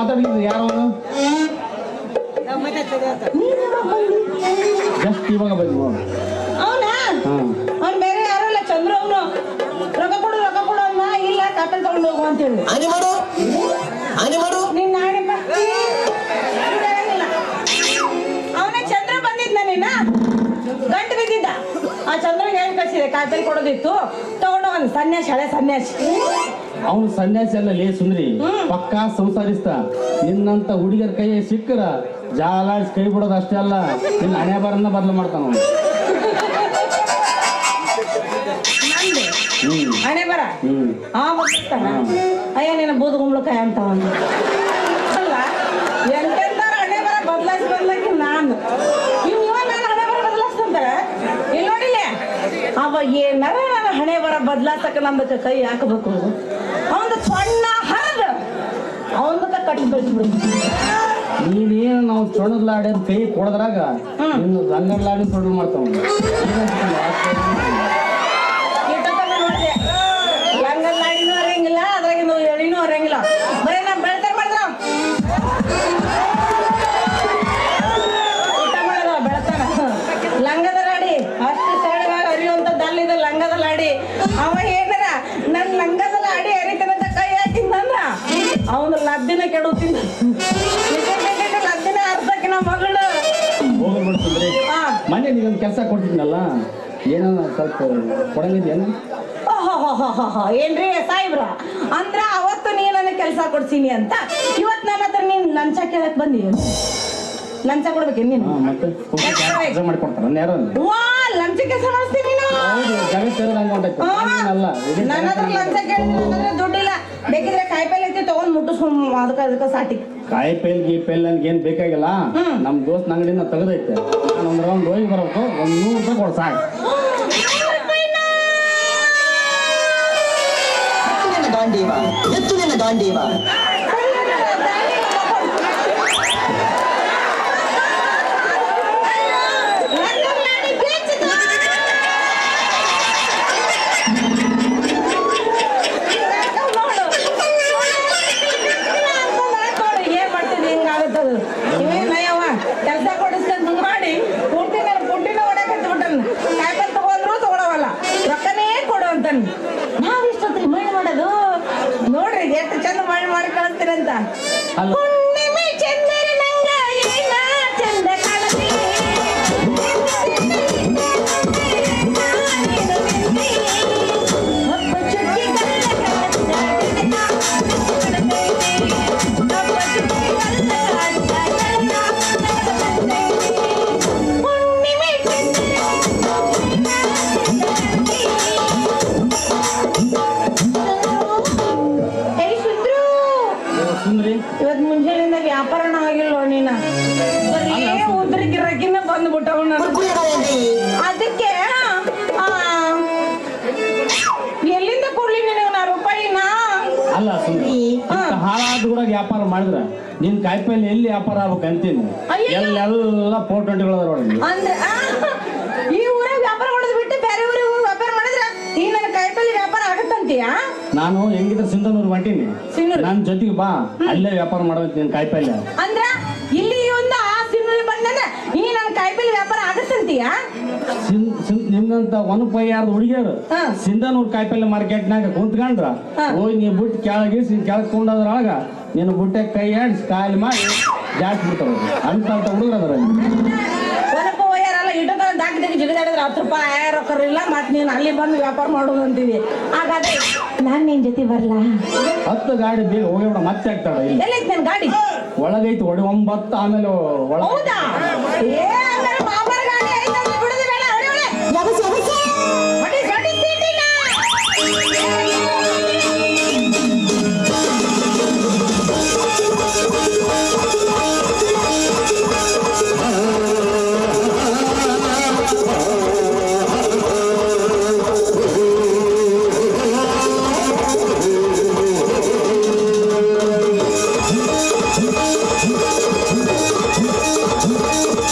ಮಾತಾಡಿದ್ರು ಯಾರು ಅವನು ಜಸ್ಟ್ ಇವಾಗ ಬಂದು ಅವನಾ ಅವ್ನು ಬೇರೆ ಯಾರು ಇಲ್ಲ ಚಂದ್ರು ಅವನು ರೊಕ್ಕ ಕೊಡು ಅಮ್ಮ ಇಲ್ಲ ಕಾಪಲ್ ತಗೊಂಡು ಹೋಗು ಅಂತ ಹೇಳಿ ನೀನ್ ನಾಳೆ ಅವನೇ ಚಂದ್ರ ಬಂದಿದ್ದ ನೀನ ಗಂಟು ಬಿದ್ದಿದ್ದ ಆ ಚಂದ್ರಗೆ ಹೇಳಿ ಕಳ್ಸಿದೆ ಕಾಪಲ್ ಕೊಡೋದಿತ್ತು ತಗೊಂಡು ಅವನು ಹಳೆ ಸನ್ಯಾಸಿ ಅವನು ಸನ್ಯಾಸಿ ಅಲ್ಲ ಲೇ ಸುಂದ್ರಿ ಪಕ್ಕಾ ಸಂಸಾರಿಸ್ತ ನಿನ್ನಂತ ಹುಡುಗರ ಕೈ ಸಿಕ್ಕರ ಜಾಲಾಡ್ಸ್ ಕೈ ಬಿಡೋದು ಅಷ್ಟೇ ಅಲ್ಲ ನಿನ್ನ ಹಣೆ ಬರನ್ನ ಬದಲು ಮಾಡ್ತಾನ ಹಣೆ ಬರ ಬರ್ತಾನ ಅಯ್ಯ ನೀನು ಬೂದು ಗುಂಬಳಕಾಯಿ ಅಂತ ಅಲ್ಲ ಎಂತೆಂತಾರ ಹಣೆ ಬರ ಬದಲಾಕಿ ನಾನು ನಾನು ಹಣೆ ಬರ ಬದಲಾಯಿಸ್ತಂತಾರೆ ಇಲ್ಲಿ ನೋಡಿಲ್ಲ ಅವ ಏನಾರ ನಾನು ಹಣೆ ಬರ ಬದಲಾಸಕ ನಮ್ದಕ್ಕೆ ಕೈ ಹಾಕಬೇಕು ಅವನ ಸಣ್ಣ ಹರಿದ ಅವನ ಕಟ್ಟಿ ಬೆಳೆಸ್ಬಿಡ್ತು ನೀನೇನು ನಾವು ಚೊಣದ್ಲಾಡಿ ಅಂತ ಕೈ ಕೊಡದ್ರಾಗ ಇನ್ನು ರಂಗಡ್ಲಾಡಿ ತೊಡರು ಮಾಡ್ತಾವ ರಂಗಡ್ಲಾಡಿನೂ ಹರಿಯಂಗಿಲ್ಲ ಅದ್ರಾಗ ಎಳಿನೂ ಹರಿಯಂಗಿಲ್ಲ ಬರೀ ನಾ ಬೆಳ್ತಾರ ಮಾಡಿದ್ರ ಊಟ ಮಾಡೋದ ಬೆಳತಾನ ಲಂಗದ ಲಾಡಿ ಅಷ್ಟು ಸರಳವಾಗಿ ಹರಿಯುವಂಥದ್ದು ಅಲ್ಲಿದೆ ಲಂಗದ ಲಾಡಿ ಅವ ಏನಾರ ನನ್ನ ಲಂಗದ ಲಾಡಿ ಹರಿತಾನಂತ ಕೈ ಹಾಕಿಂದಂದ್ರ ಅವನು ಲದ್ದಿನ ಕೆಡುತ್ತೀನಿ ಲದ್ದಿನ ಅರ್ಧಕ್ಕೆ ನಮ್ಮ ಮಗಳು ಮನೆ ನೀವೊಂದು ಕೆಲಸ ಕೊಟ್ಟಿದ್ನಲ್ಲ ಏನೋ ಸ್ವಲ್ಪ ಕೊಡಂಗಿದ್ಯೇನು ಏನ್ರಿ ಸಾಯಿಬ್ರ ಅಂದ್ರ ಅವತ್ತು ನೀ ನನಗೆ ಕೆಲಸ ಕೊಡ್ಸೀನಿ ಅಂತ ಇವತ್ತು ನನ್ನ ಹತ್ರ ನೀನ್ ಲಂಚ ಕೇಳಕ್ ಬಂದಿ ಲಂಚ ಕೊಡ್ಬೇಕೇನ್ ನೀನು ಲಂಚ ಕೆಲಸ ಮಾಡಿಸ್ತೀನಿ ನನ್ನ ಹತ್ರ ಲಂಚ ಕೇಳಿದ್ರೆ ದುಡ್ಡಿಲ್ಲ ಬೇಕಿದ್ರೆ ಕಾಯಿಪಲ್ಲೆ ಐತಿ ತಗೊಂಡ್ ಮುಟ್ಟಿಸ್ಕೊಂಡ್ ಅದಕ್ಕ ಸಾಟಿ ಕಾಯಿಪಲ್ಲೆ ಗೀಪಲ್ಲೆ ನನ್ಗೆ ಏನ್ ಬೇಕಾಗಿಲ್ಲ ನಮ್ ದೋಸ್ತ್ ಅಂಗಡಿನ ತೆಗೆದೈತೆ ನಾನು ಒಂದ್ ರೌಂಡ್ ಹೋಗಿ ಬರಬೇಕು ಒಂದ್ 100 ರೂಪಾಯಿ ಕೊಡ್ ಸಾಕು ಎತ್ತು ನಿನ್ನ ಗಾಂಡೀವ ಕೆಲಸ ಕೊಡಿಸ್ಕೊಂಡು ಮಾಡಿ ಪುಟ್ಟಿನ ಒಡೆ ಕಟ್ಬಿಟ್ಟನ್ ಕಾಯಿಪಲ್ಲೆ ತಗೊಂಡ್ರು ತಗೊಳವಲ್ಲ ರೊಕ್ಕನೇ ಕೊಡು ಅಂತಾನ ನಾವ್ ಇಷ್ಟೊತ್ರಿ ಮಣ್ಣು ಮಾಡೋದು ನೋಡ್ರಿ ಎಷ್ಟು ಚಂದ ಮಣ್ಣು ಮಾಡಿ ಕಳಿಸ್ತೀರಂತ ಹುಣ್ಣಿಮೆ ಚಂದರ ನಂಗ ಏನ ಚಂದ ಕಾಣತಿ ಇವತ್ ಮುಂಜಾನೆಯಿಂದ ವ್ಯಾಪಾರನ ಆಗಿಲ್ಲ ನೀನ ಬರೀ ಉದ್ರಿ ಗಿರಕಿನ ಬಂದ್ಬಿಟ್ಟವ ಅದಕ್ಕೆ ಎಲ್ಲಿಂದ ಕೊಡ್ಲಿ ನಿನಗೆ ನಾ ರೂಪಾಯಿನ ಅಲ್ಲ ಹಾಳಾದ ಕೂಡ ವ್ಯಾಪಾರ ಮಾಡಿದ್ರ ನಿನ್ ಕಾಯಿಪಲ್ಲೆ ಎಲ್ಲಿ ವ್ಯಾಪಾರ ಆಗ್ಬೇಕು ಅಂತೀನಿ ಎಲ್ಲ ಫೋಟೋಗಳು ಅಂದ್ರೆ ಈ ಊರಾಗ ವ್ಯಾಪಾರ ಮಾಡೋದು ಬಿಟ್ಟು ಬೇರೆ ಊರಿಗೆ ವ್ಯಾಪಾರ ಮಾಡಿದ್ರ ಈ ನನ್ನ ಕಾಯಿಪಲ್ಲೆ ವ್ಯಾಪಾರ ಆಗತ್ತಂತೀಯಾ ನಾನು ಹೆಂಗಿದ್ರೆ ಸಿಂಧನೂರು ಹೊಂಟೀನಿ ನನ್ ಜೊತೆಗೆ ಬಾ ಅಲ್ಲೇ ವ್ಯಾಪಾರ ಮಾಡೋದು ನಿನ್ ಕಾಯಿಪಲ್ಲೆ ಅಂದ್ರ ಇಲ್ಲಿ ಒಂದು ಆ ಸಿಂಧನೂರು ಬಂದ್ರೆ ಈ ನನ್ನ ಕಾಯಿಪಲ್ಲೆ ವ್ಯಾಪಾರ ಆಗತ್ತಂತೀಯಾ ನಿಮ್ದಂತ ಒನಪೈ ಯಾರ್ದು ಹುಡುಗಿಯರು ಸಿಂಧನೂರು ಕಾಯಿಪಲ್ಲೆ ಮಾರ್ಕೆಟ್ನಾಗ ಕುಂತ್ಕೊಂಡ್ರ ಹೋಗಿ ನೀ ಬುಟ್ಟು ಕೆಳಗಿಸಿ ಕೆಳಗ್ ಕೊಂಡದ್ರೊಳಗ ನೀನು ಬುಟ್ಟೆ ಕೈ ಆಡಿಸಿ ಕಾಯಿಲೆ ಮಾಡಿ ಜಾಸ್ತಿ ಬಿಡ್ತಾರ ಅಂತ ಹುಡುಗರು ಅದರ ಇಟ್ಟು ದಾಟಿ ಜಿಗಿದಾಡಿದ್ರೆ 10 ರೂಪಾಯಿ ರೊಕ್ಕ ಇಲ್ಲ ಮತ್ ನೀನ್ ಅಲ್ಲಿ ಬಂದು ವ್ಯಾಪಾರ ಮಾಡೋದು ಅಂತೀವಿ ಹಾಗಾದ್ರೆ ನಾನ್ ನಿನ್ ಜೊತೆ ಬರ್ಲಾ 10 ಗಾಡಿ ಬೇಗ ಹೋಗಿಬಿಡ ಮತ್ತೆ ಆಗ್ತಾಳ ಎಲ್ಲೈತಿ ನನ್ ಗಾಡಿ ಒಳಗೈತಿ 9 ಆಮೇಲೆ ಹೌದಾ ಮಾಮರ್ ಗಾಡಿ ಐತೆ ಬಿಡುದು ಬೇಡ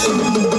Thank you.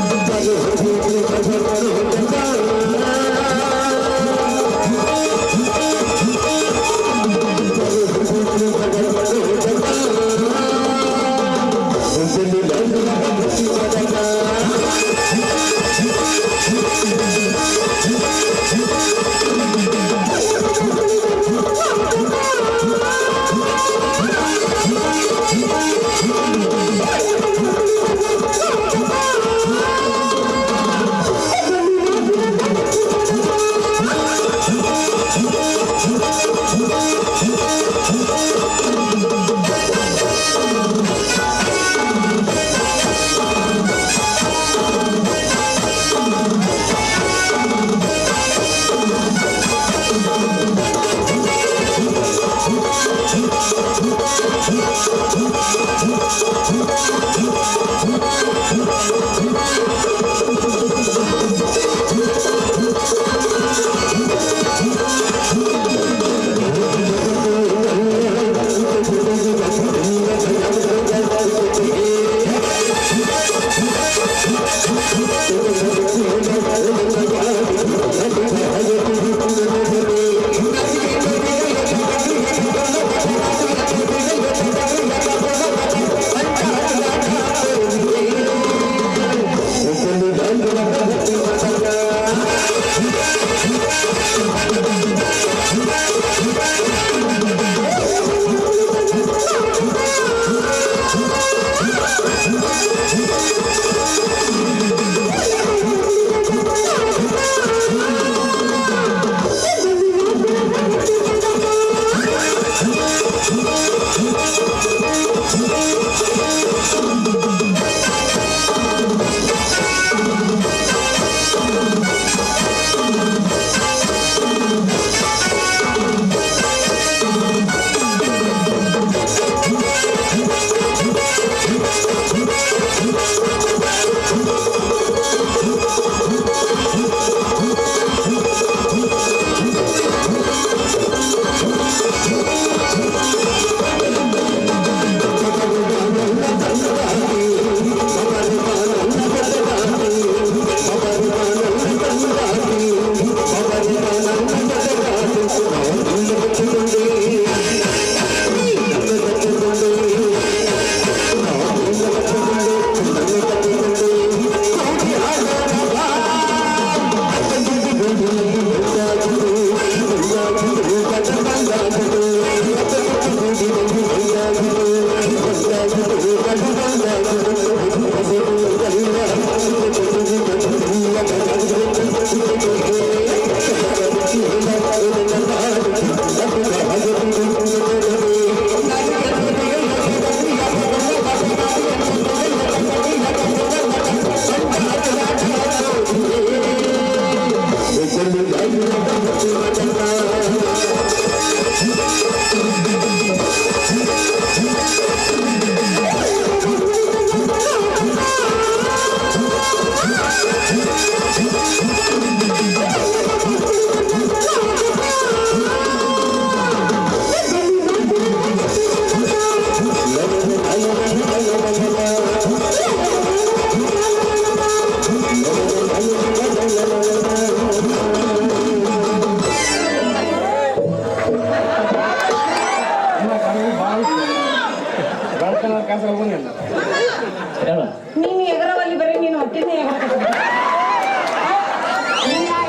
ಹೇಳ ನೀನು ಎಗರವಲ್ಲಿ ಬರೀ ನೀನು ಹೊಟ್ಟಿನೇ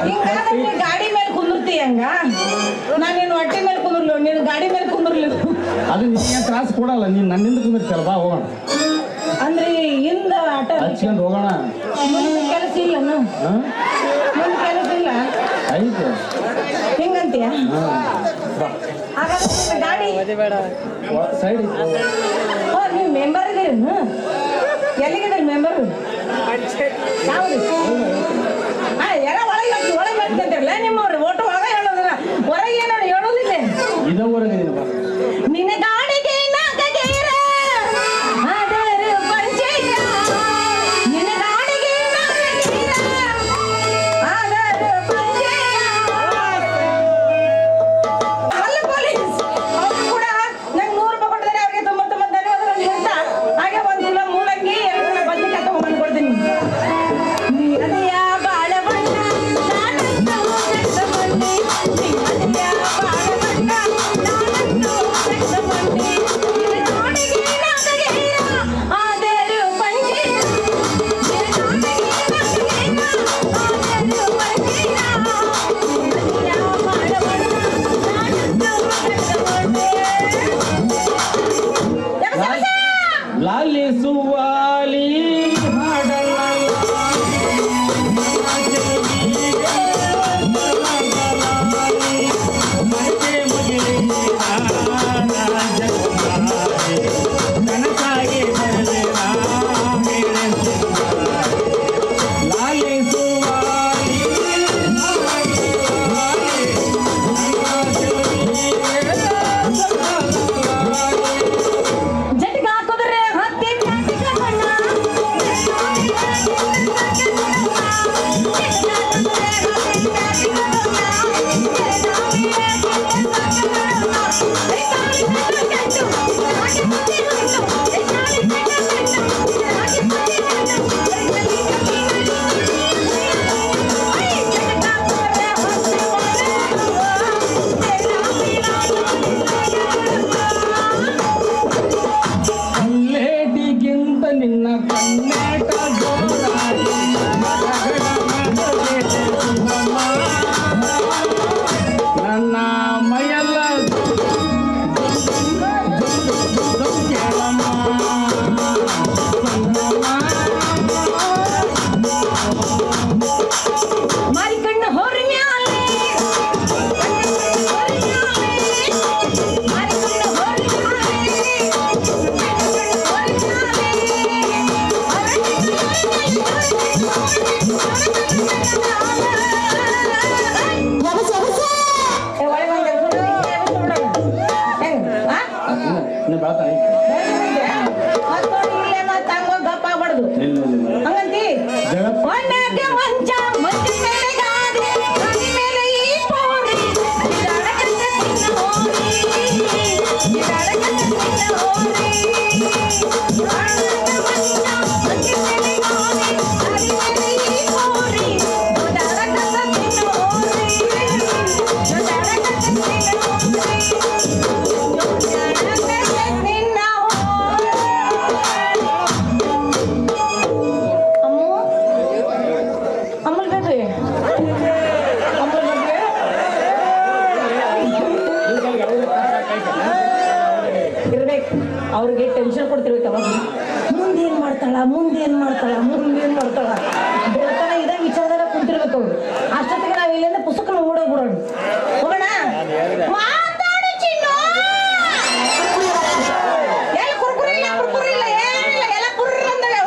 ಹಿಂಗಾದ್ರೆ ಗಾಡಿ ಮೇಲೆ ಕುಂದಿರ್ತಿ ಹಂಗ ನಾನು ನಿನ್ನ ಹೊಟ್ಟೆ ಮೇಲೆ ಕುಂದಿರ್ಲು ನೀನು ಗಾಡಿ ಮೇಲೆ ಕುಂದಿರ್ಲಿಲ್ಲ ಅದು ನಿನಗೆ ತ್ರಾಸ ಕೊಡಲ್ಲ ನೀನು ನನ್ನಿಂದ ಕುಂದಿರ್ತೀಯಲ್ಲ ಬಾ ಹೋಗೋಣ ಅಂದ್ರೆ ಹಿಂದ ಆಟ ಹಚ್ಕೊಂಡು ಹೋಗೋಣ ಮುಂದೆ ಕೆಲಸ ಇಲ್ಲ ಮುಂದೆ ಕೆಲಸ ಇಲ್ಲ ಐತೆ ಹಿಂಗಂತೀಯ ಹಾಗಾದ್ರೆ ಗಾಡಿ ಸೈಡ್ ಓ ನೀವು ಮೆಂಬರ್ ಇದೀರಿ ಎಲ್ಲಿಗಿದ್ದೀರಿ ಮೆಂಬರ್ ಯಾವ್ದು ಎಲ್ಲ ಒಳಗೆ ಬರ್ತಿದ್ದಿರಲ್ಲ ನಿಮ್ಮವ್ರು ಓಟು ಒಳಗೆ ಹೇಳೋದಿಲ್ಲ ಹೊರಗೆ ಏನೋ ಹೇಳೋದಿಲ್ಲ ಇದವರೆಗೆ ನಿನ್ನ ಗಾಡಿಗೆ ನಾಗಗೇರ ಆದರೂ ಪಂಚೇರ ನಿನ್ನ ಗಾಡಿಗೆ ನಾಗಗೇರ ಆದರೂ ಪಂಚೇರ ಅಲ್ಲ ಪೊಲೀಸ್ ಅವ್ರು ಕೂಡ ನಂಗೆ 100 ರೂಪಾಯಿ ಕೊಟ್ಟಿದ್ದಾರೆ ಅವ್ರಿಗೆ 99 ಧನ್ಯವಾದಗಳು ಅಂತ ಹಾಗೆ ಒಂದು ಕಿಲೋ ಮೂಲಂಗಿ 2 ಕಿಲೋ ಬದ್ನಿಕಾಯಿ ತಗೊಂಡ್ಬಂದು ಕೊಡ್ತೀನಿ ನೀರದಿಯ ಬಾಳವಣ್ಣ ನಾನಂತೂ ಕಟ್ಟಬಂಡಿ ನೀರದಿಯ ಬಾಳವಣ್ಣ ನಾನಂತೂ ಕಟ್ಟಬಂಡಿ ನಿನ್ನ ಗಾಡಿಗೆ ನಾಗಗೇರ ಆದರೂ ಪಂಚೇರ ನಿನ್ನ ಗಾಡಿಗೆ ನಾಗಗೇರ ಆದರೂ ಪಂಚೇರ ನೀರದಿಯ ಬಾಳವಣ್ಣ ನಾನಂತೂ ಕಟ್ಟಬಂಡಿ ಲಾಲಿಸುವಾಲಿ ಹಾಡಲ್ಲ ಕನಸಾಗಿ ಬರಲಿ ಲಾಲಿಸುವಾಲಿ ಜಟ್ಗ ಹಾಕೋದ್ರೆ ಹತ್ತಿ ಪ್ಲಾಸ್ಟಿಕ್ ಬಣ್ಣ ಕಲ್ಲೇಟಿಗಿಂತ ನಿನ್ನ ಕಣ್ಣೇಟ ಜೋರಾಗಿ ನನ್ನ ಮೈಯೆಲ್ಲ ಮಾರಿ ಕಣ್ಣು ಹೋರಿ ಮ್ಯಾಲೆ ಮಾರಿ ಕಣ್ಣು ಹೋರಿ ಇನ್ನು ಬೆಳತಾನೆ ಗಪ್ಪ ಆಗ್ಬಾರ್ದು ಹಂಗಂತಿ ಜಗತ್ ಒಣ್ಣಗೆ ಮಂಚ ಮಂಚ ಮೇಲೆ ಗಾದೆ ಗಾದಿ ಮೇಲೆ ಈ ಪೋರಿ ಇದಡಕತ್ತೆ ತಿನ್ನ ಹೋರಿ ಇದಡಕತ್ತೆ ತಿನ್ನ ಹೋರಿ ಒಣ್ಣಗೆ ಮಂಚ ಮಂಚ ಮೇಲೆ ಗಾದೆ ಗಾದಿ ಮೇಲೆ ಈ ಪೋರಿ ಇದಡಕತ್ತೆ ತಿನ್ನ ಹೋರಿ ಇದಡಕತ್ತೆ ತಿನ್ನ ಹೋರಿ ಇದಡಕತ್ತೆ ತಿನ್ನ ಹೋರಿ ಅಮೂಲ್ ಬೇಬಿ ಅಮೂಲ್ ಬೇಬಿ ಇರ್ಬೇಕು ಅವ್ರಿಗೆ ಟೆನ್ಷನ್ ಕೊಡ್ತಿರ್ಬೇಕು ಅವಾಗ ಮುಂದೇನ್ ಮಾಡ್ತಾಳ ಬೆಳ್ತಾಳ ಇದೇ ವಿಚಾರದಾಗ ಕುಂತಿರ್ಬೇಕು ಅವ್ರು ಅಷ್ಟೊತ್ತಿಗೆ ನಾವು ಇಲ್ಲಿಂದ ಪುಸ್ತಕ ಓಡೋಗ್ಬಿಡೋಣ ಹೋಗೋಣ ಮಾತಾಡು ಚಿನ್ನು ಎಲ್ಲ ಕುರ್ಕುರಿ ಇಲ್ಲ ಏನಿಲ್ಲ ಎಲ್ಲ ಕುರ್ರ ಅಂದಾಗ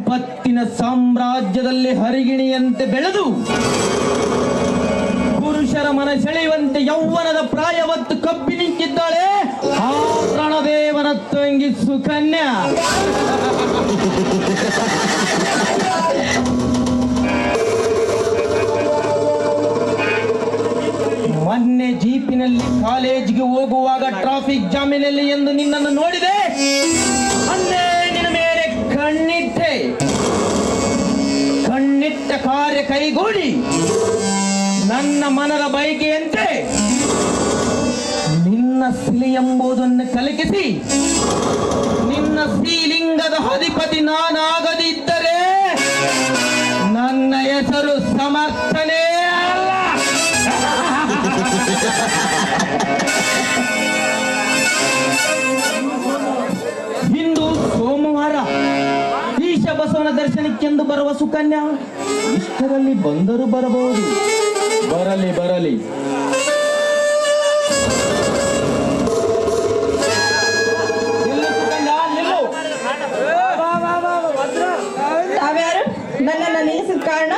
ಸಂಪತ್ತಿನ ಸಾಮ್ರಾಜ್ಯದಲ್ಲಿ ಹರಿಗಿಣಿಯಂತೆ ಬೆಳೆದು ಪುರುಷರ ಮನ ಸೆಳೆಯುವಂತೆ ಯೌವನದ ಪ್ರಾಯವತ್ತು ಕಬ್ಬಿ ನಿಂತಿದ್ದಾಳೆ ಆ ರಣದೇವನ ತಂಗಿ ಸುಕನ್ಯಾ. ಮೊನ್ನೆ ಜೀಪಿನಲ್ಲಿ ಕಾಲೇಜಿಗೆ ಹೋಗುವಾಗ ಟ್ರಾಫಿಕ್ ಜಾಮಿನಲ್ಲಿ ಎಂದು ನಿನ್ನನ್ನು ನೋಡಿದೆ. ಅಂದೇ ನಿನ್ನ ಮೇಲೆ ಕಣ್ಣಿಟ್ಟ ಕಾರ್ಯ ಕೈಗೂಡಿ ನನ್ನ ಮನದ ಬಯಕೆಯಂತೆ ನಿನ್ನ ಸಿಲಿ ಎಂಬುದನ್ನು ಕಲಕಿಸಿ ನಿನ್ನ ಶ್ರೀಲಿಂಗದ ಅಧಿಪತಿ ನಾನಾಗದಿದ್ದರೆ ನನ್ನ ಹೆಸರು ಸಮರ್ಥನೇ ಅಲ್ಲ. ಇಂದು ಸೋಮವಾರ ಈಶ ಬಸವನ ದರ್ಶನಕ್ಕೆಂದು ಬರುವ ಸುಕನ್ಯಾ ಇಷ್ಟರಲ್ಲಿ ಬಂದರೂ ಬರಬಹುದು. ಬರಲಿ ಬರಲಿ. ನಿಲ್ಲು ಸುಕನ್ಯಾ, ನಿಲ್ಲು. ತಾವ್ಯಾರು ನನ್ನನ್ನು ನಿಲ್ಲಿಸಿದ ಕಾರಣ?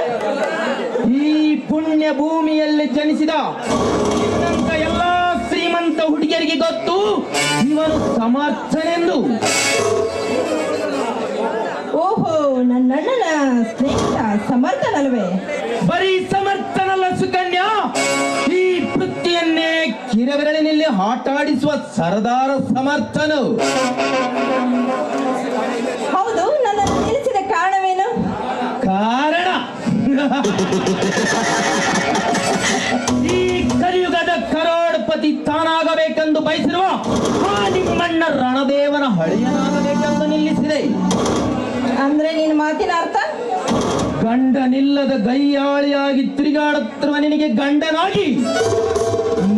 ಈ ಪುಣ್ಯ ಭೂಮಿಯಲ್ಲಿ ಜನಿಸಿದ ನಿನ್ನಂತ ಎಲ್ಲಾ ಶ್ರೀಮಂತ ಹುಡುಗಿಯರಿಗೆ ಗೊತ್ತು ಇವನು ಸಮರ್ಥನೆಂದು. ಓಹೋ, ನನ್ನಣ್ಣನ ಸ್ನೇಹಿತ ಸಮರ್ಥನಲ್ವೇ? ಬರೀ ಸಮರ್ಥನಲ್ಲ ಸುಕನ್ಯಾ, ಈ ವೃತ್ತಿಯನ್ನೇ ಕಿರಬೆರಳಿನಲ್ಲಿ ಆಟಾಡಿಸುವ ಸರದಾರ ಸಮರ್ಥನು. ಹೌದು, ನನ್ನನ್ನು ನಿಲ್ಲಿಸಿದ ಕಾರಣವೇನು? ಕಾರಣ ಈ ಕಲಿಯುಗದ ಕರೋಡ್ಪತಿ ತಾನಾಗಬೇಕೆಂದು ಬಯಸಿರುವ ಆ ನಿಮ್ಮಣ್ಣ ರಣದೇವನ ಹಳೆಯನಾಗಬೇಕೆಂದು ನಿಲ್ಲಿಸಿದೆ. ಅಂದ್ರೆ ನಿನ್ನ ಮಾತಿನ ಅರ್ಥ? ಗಂಡನಿಲ್ಲದ ಗೈಯಾಳಿಯಾಗಿ ತಿರುಗಾಡುತ್ತಿರುವ ನಿನಗೆ ಗಂಡನಾಗಿ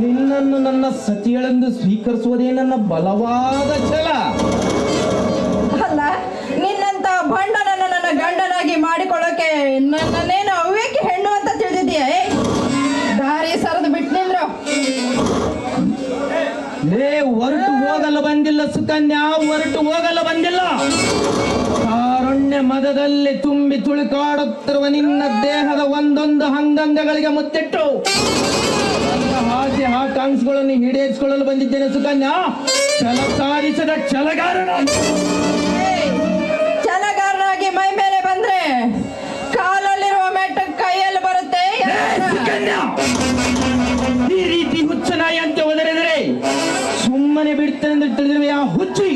ನಿನ್ನನ್ನು ನನ್ನ ಸತಿಯಳೆಂದು ಸ್ವೀಕರಿಸುವುದೇ ನನ್ನ ಬಲವಾದ ಛಲ. ಅಲ್ಲ, ನಿನ್ನಂತ ಭಂಡನನ್ನು ನನ್ನ ಗಂಡನಾಗಿ ಮಾಡಿಕೊಳ್ಳೋಕೆ ನನ್ನೇನು ಅವ್ಯಕ್ಕೆ ಹೆಣ್ಣು ಅಂತ ತಿಳಿದಿದೆಯಾ? ದಾರಿ ಸರಿದು ಬಿಟ್ಟು ನಿಂದ್ರು. ಹೊರಟು ಹೋಗಲು ಬಂದಿಲ್ಲ ಸುಕನ್ಯಾ, ಹೊರಟು ಹೋಗಲು ಬಂದಿಲ್ಲ. ಕಾರುಣ್ಯ ಮದದಲ್ಲಿ ತುಂಬಿ ತುಳುಕಾಡುತ್ತಿರುವ ನಿನ್ನ ದೇಹದ ಒಂದೊಂದು ಅಂಗಾಂಗಗಳಿಗೆ ಮುತ್ತಿಟ್ಟು ನನ್ನ ಆಸೆ ಆಕಾಂಕ್ಷೆಗಳನ್ನು ಈಡೇರಿಸಿಕೊಳ್ಳಲು ಬಂದಿದ್ದೇನೆ ಸುಕನ್ಯಾ. ಛಲ ಸಾಧಿಸದ ಛಲಗಾರನ. ಛಲಗಾರನಾಗಿ ಮೈ ಮೇಲೆ ಬಂದ್ರೆ ಕಾಲಲ್ಲಿರುವ ಮೆಟ್ಟು ಕೈಯಲ್ಲಿ ಬರುತ್ತೆ. ಈ ರೀತಿ ಹುಚ್ಚನಾಯಿ ಅಂತ ಒದರಿದರೆ ಸುಮ್ಮನೆ ಬಿಡ್ತೇನೆ ಎಂದು ತಿಳಿದಿರುವ ಆ ಹುಚ್ಚಿ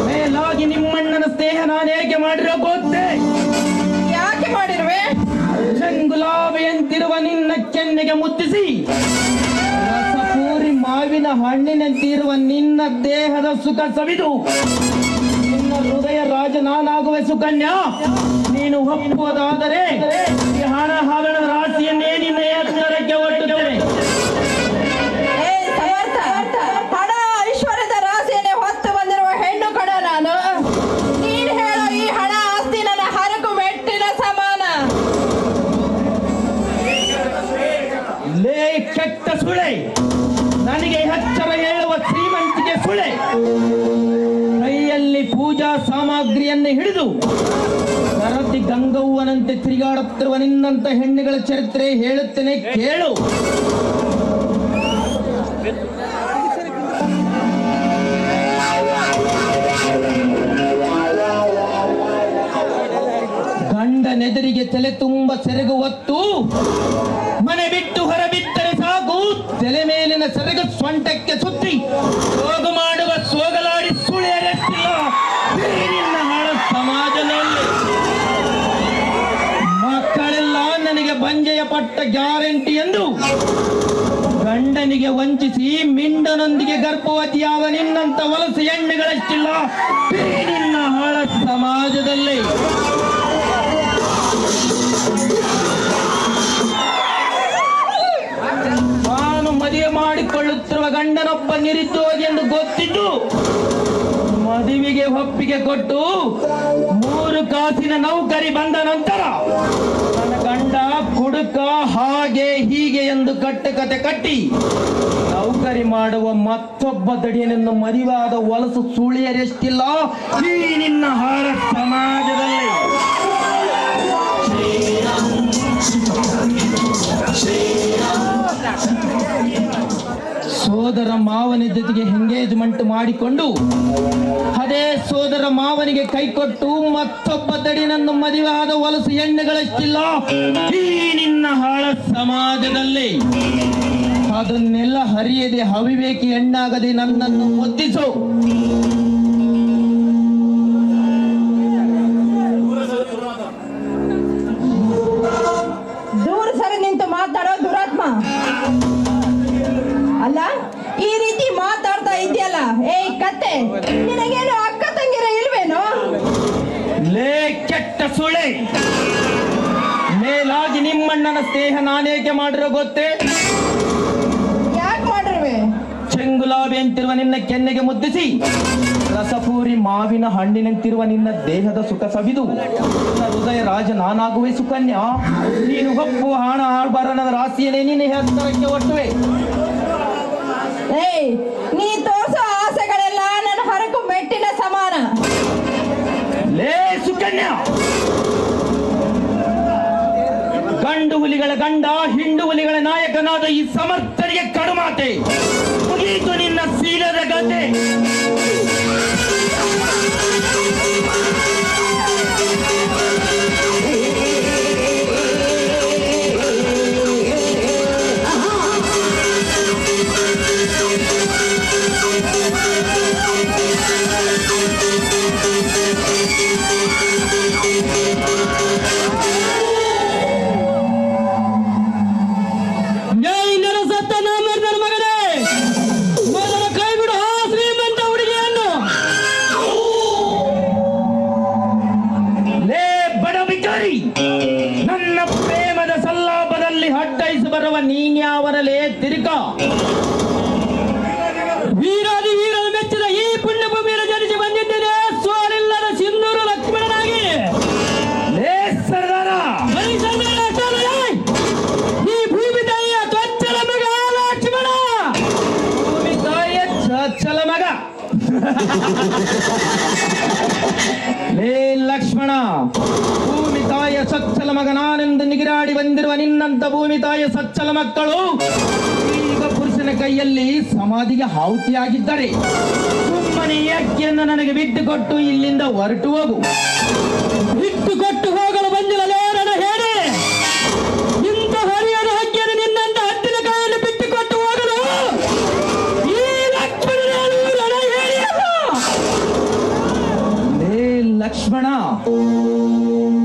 ಮೇಲಾಗಿ ನಿಮ್ಮಣ್ಣನ ಸ್ನೇಹ ನಾನು ಹೇಗೆ ಮಾಡಿರೋ ಗೊತ್ತೇ? ಯಾಕೆ ಮಾಡಿರುವೆ? ಗುಲಾಬಿಯಂತಿರುವ ನಿನ್ನ ಕೆನ್ನೆಗೆ ಮುತ್ತಿಸಿ ರಸಪೂರಿ ಮಾವಿನ ಹಣ್ಣಿನಂತಿರುವ ನಿನ್ನ ದೇಹದ ಸುಖ ಸವಿದು ನಿನ್ನ ಹೃದಯ ರಾಜ ನಾನಾಗುವೆ ಸುಕನ್ಯಾ. ನೀನು ಒಪ್ಪುವುದಾದರೆ ಈ ಹಣ ಹಗಣದ ರಾಶಿಯನ್ನೇ ನಿನ್ನ ಎತ್ತರಕ್ಕೆ ಒಟ್ಟುತ್ತೇನೆ. ಹಣ ಐಶ್ವರ್ಯದ ರಾಶಿಯನ್ನೇ ಹೊತ್ತು ಬಂದಿರುವ ಹೆಣ್ಣು ಕಣ ನಾನು. ನೀನು ಹೇಳೋ ಈ ಹಣ ಆಸ್ತಿ ನನ್ನ ಹರಕು ಮೆಟ್ಟಿನ ಸಮಾನ. ಲೇ ಕೆಟ್ಟ ಸುಳೆ, ನನಗೆ ಎಚ್ಚರ ಹೇಳುವ ಶ್ರೀಮಂತಿಗೆ ಸುಳೆ. ಕೈಯಲ್ಲಿ ಪೂಜಾ ಸಾಮಗ್ರಿಯನ್ನು ಹಿಡಿದು ಸರತಿ ಗಂಗವ್ವನಂತೆ ತಿರುಗಾಡುತ್ತಿರುವ ನಿನ್ನಂತ ಹೆಣ್ಣುಗಳ ಚರಿತ್ರೆ ಹೇಳುತ್ತೇನೆ ಕೇಳು. ಗಂಡನೆದುರಿಗೆ ತಲೆ ತುಂಬ ಸೆರಗು ಹೊತ್ತು ಮನೆ ಬಿಟ್ಟು ಹೊರಬಿದ್ದರೆ ಸಾಕು, ತಲೆ ಮೇಲಿನ ಸೆರಗು ಸೊಂಟಕ್ಕೆ ಸುತ್ತಿ ಸೋಗು ಮಾಡುವ ಸೋಗಲಾಡಿ ಸುಳಿಯರೆತ್ತಿಲ್ಲ ನಿನ್ನ ಹಾಳ ಸಮಾಜದಲ್ಲಿ. ಮಕ್ಕಳೆಲ್ಲ ನನಗೆ ಬಂಜೆಯ ಪಟ್ಟ ಗ್ಯಾರಂಟಿ ಎಂದು ಗಂಡನಿಗೆ ವಂಚಿಸಿ ಮಿಂಡನೊಂದಿಗೆ ಗರ್ಭವತಿಯಾದ ನಿನ್ನಂತ ವಲಸೆ ಹೆಣ್ಣುಗಳಷ್ಟಿಲ್ಲ ನಿನ್ನ ಹಾಳ ಸಮಾಜದಲ್ಲಿ. ನಾನು ಮದುವೆ ಮಾಡಿಕೊಳ್ಳುತ್ತಿರುವ ಗಂಡನೊಬ್ಬ ನಿರುದ್ಯೋಗಿ ಎಂದು ಗೊತ್ತಿದ್ದು ಮದುವೆಗೆ ಒಪ್ಪಿಗೆ ಕೊಟ್ಟು 3 ಕಾಸಿನ ನೌಕರಿ ಬಂದ ನಂತರ ನನ್ನ ಗಂಡ ಗಂಡ ಕುಡುಕ ಹಾಗೆ ಹೀಗೆ ಎಂದು ಕಟ್ಟುಕತೆ ಕಟ್ಟಿ ನೌಕರಿ ಮಾಡುವ ಮತ್ತೊಬ್ಬ ದಡಿಯನನ್ನು ಮರಿವಾದ ವಲಸು ಸುಳಿಯರೆಷ್ಟಿಲ್ಲ ಈ ನಿನ್ನ ಹಾರ ಸಮಾಜದಲ್ಲಿ. ಸೋದರ ಮಾವನ ಜೊತೆಗೆ ಎಂಗೇಜ್ಮೆಂಟ್ ಮಾಡಿಕೊಂಡು ಅದೇ ಸೋದರ ಮಾವನಿಗೆ ಕೈಕೊಟ್ಟು ಮತ್ತೊಬ್ಬ ದಡಿನನ್ನು ಮದುವೆಯಾದ ವಲಸು ಹೆಣ್ಣುಗಳಷ್ಟಿಲ್ಲ ಈ ನಿನ್ನ ಹಾಳ ಸಮಾಜದಲ್ಲಿ. ಅದನ್ನೆಲ್ಲ ಹರಿಯದೆ ಅವಿವೇಕಿ ಹೆಣ್ಣಾಗದೆ ನನ್ನನ್ನು ಮುದ್ದಿಸು. ದೂರ ಸರಿ ನಿಂತು ಮಾತಾಡೋ ದುರಾತ್ಮ ಅಲ್ಲ, ಈ ರೀತಿ ಮಾತಾಡ್ತಾ ಇದೆಯಲ್ಲ, ಏಯ್ ಕತ್ತೆ, ನಿನಗೇನು ಅಕ್ಕ ತಂಗಿರ ಇಲ್ವೇನೋ? ಲೇ ಕೆಟ್ಟ ಸುಳೆ, ಮೇಲಾಗಿ ನಿಮ್ಮಣ್ಣನ ಸ್ನೇಹ ನಾನೇಕೆ ಮಾಡಿರೋ ಗೊತ್ತೇ? ಯಾಕೆ ಮಾಡಿರ್ವೆ? ಚೆಂಗುಲಾಬಿ ಅಂತಿರುವ ನಿನ್ನ ಕೆನ್ನೆಗೆ ಮುದ್ದಿಸಿ ರಸಪೂರಿ ಮಾವಿನ ಹಣ್ಣಿನಂತಿರುವ ನಿನ್ನ ದೇಹದ ಸುಖ ಸವಿದು ನಿನ್ನ ಹೃದಯ ರಾಜ ನಾನಾಗುವೆ ಸುಕನ್ಯಾ. ನೀನು ಹೊಪ್ಪು ಹಣ ಆಳ್ಬಾರನದ ರಾಶಿಯಲ್ಲೇ ನೀನು ಹೆತ್ತರಕ್ಕೆ ಒಟ್ಟುವೆ. ಏಯ್, ನೀ ತೋರಿಸೋ ಆಸೆಗಳೆಲ್ಲ ನನ್ನ ಹರಕು ಮೆಟ್ಟಿನ ಸಮಾನ. ಲೇ ಸುಕನ್ಯಾ, ಗಂಡು ಹುಲಿಗಳ ಗಂಡ ಹಿಂಡು ಹುಲಿಗಳ ನಾಯಕನಾದ ಈ ಸಮರ್ಥರಿಗೆ ಕಡುಮಾತೆ ಮುಗೀತು ನಿನ್ನ ಶೀಲದ ಗತೆ. ನನ್ನ ಪ್ರೇಮದ ಸಲ್ಲಾಪದಲ್ಲಿ ಹಟ್ಟೈಸಿ ಬರುವ ನೀನ್ಯಾವರಲೇ ತಿರುಕ? ವೀರಾದಿ ವೀರನ ಮೆಚ್ಚಿದ ಈ ಪುಣ್ಯಭೂಮಿಯಲ್ಲಿ ಜನಿಸಿ ಬಂದಿದ್ದೇನೆ ಸೋಲಿಲ್ಲದ ಸಿಂಧೂರು ಲಕ್ಷ್ಮಣನಾಗಿ. ಲೇ ಸರ್ದಾರ, ಈ ಭೂಮಿ ತಾಯಿಯ ಚೊಚ್ಚಲ ಮಗ ಲಕ್ಷ್ಮಣ. ಭೂಮಿ ತಾಯಿಯ ಚೊಚ್ಚಲ ಮಗ ಲೇ ಲಕ್ಷ್ಮಣ, ಭೂಮಿ ತಾಯಿಯ ಸಚ್ಚಲ ಮಗ ನಾನೆಂದು ನಿಗಿರಾಡಿ ಬಂದಿರುವ ನಿನ್ನಂತ ಭೂಮಿ ತಾಯಿಯ ಸಚ್ಚಲ ಮಕ್ಕಳು ಈಗ ಪುರುಷನ ಕೈಯಲ್ಲಿ ಸಮಾಧಿಗೆ ಆಹುತಿಯಾಗಿದ್ದಾರೆ. ಸುಮ್ಮನೆ ಯಾಕೆಯನ್ನು ನನಗೆ ಬಿಟ್ಟು ಕೊಟ್ಟು ಇಲ್ಲಿಂದ ಹೊರಟು ಹೋಗು. ಬಿಟ್ಟು ಕೊಟ್ಟು ಹೋಗಲು ಬಂದಿರಲೇ ನನ್ನ ಹೇಳಿ. ಇಂಥ ಹರಿಯದ ಹಕ್ಕಿಯನ್ನು ನಿನ್ನಂತ ಹತ್ತಿನ ಕೈಯಲ್ಲಿ ಬಿಟ್ಟು ಕೊಟ್ಟು ಹೋಗಲು ಈ ಲಕ್ಷ್ಮಣನು ನನ್ನ ಹೇಳಿಯಲ್ಲ. ಲೇ ಲಕ್ಷ್ಮಣ,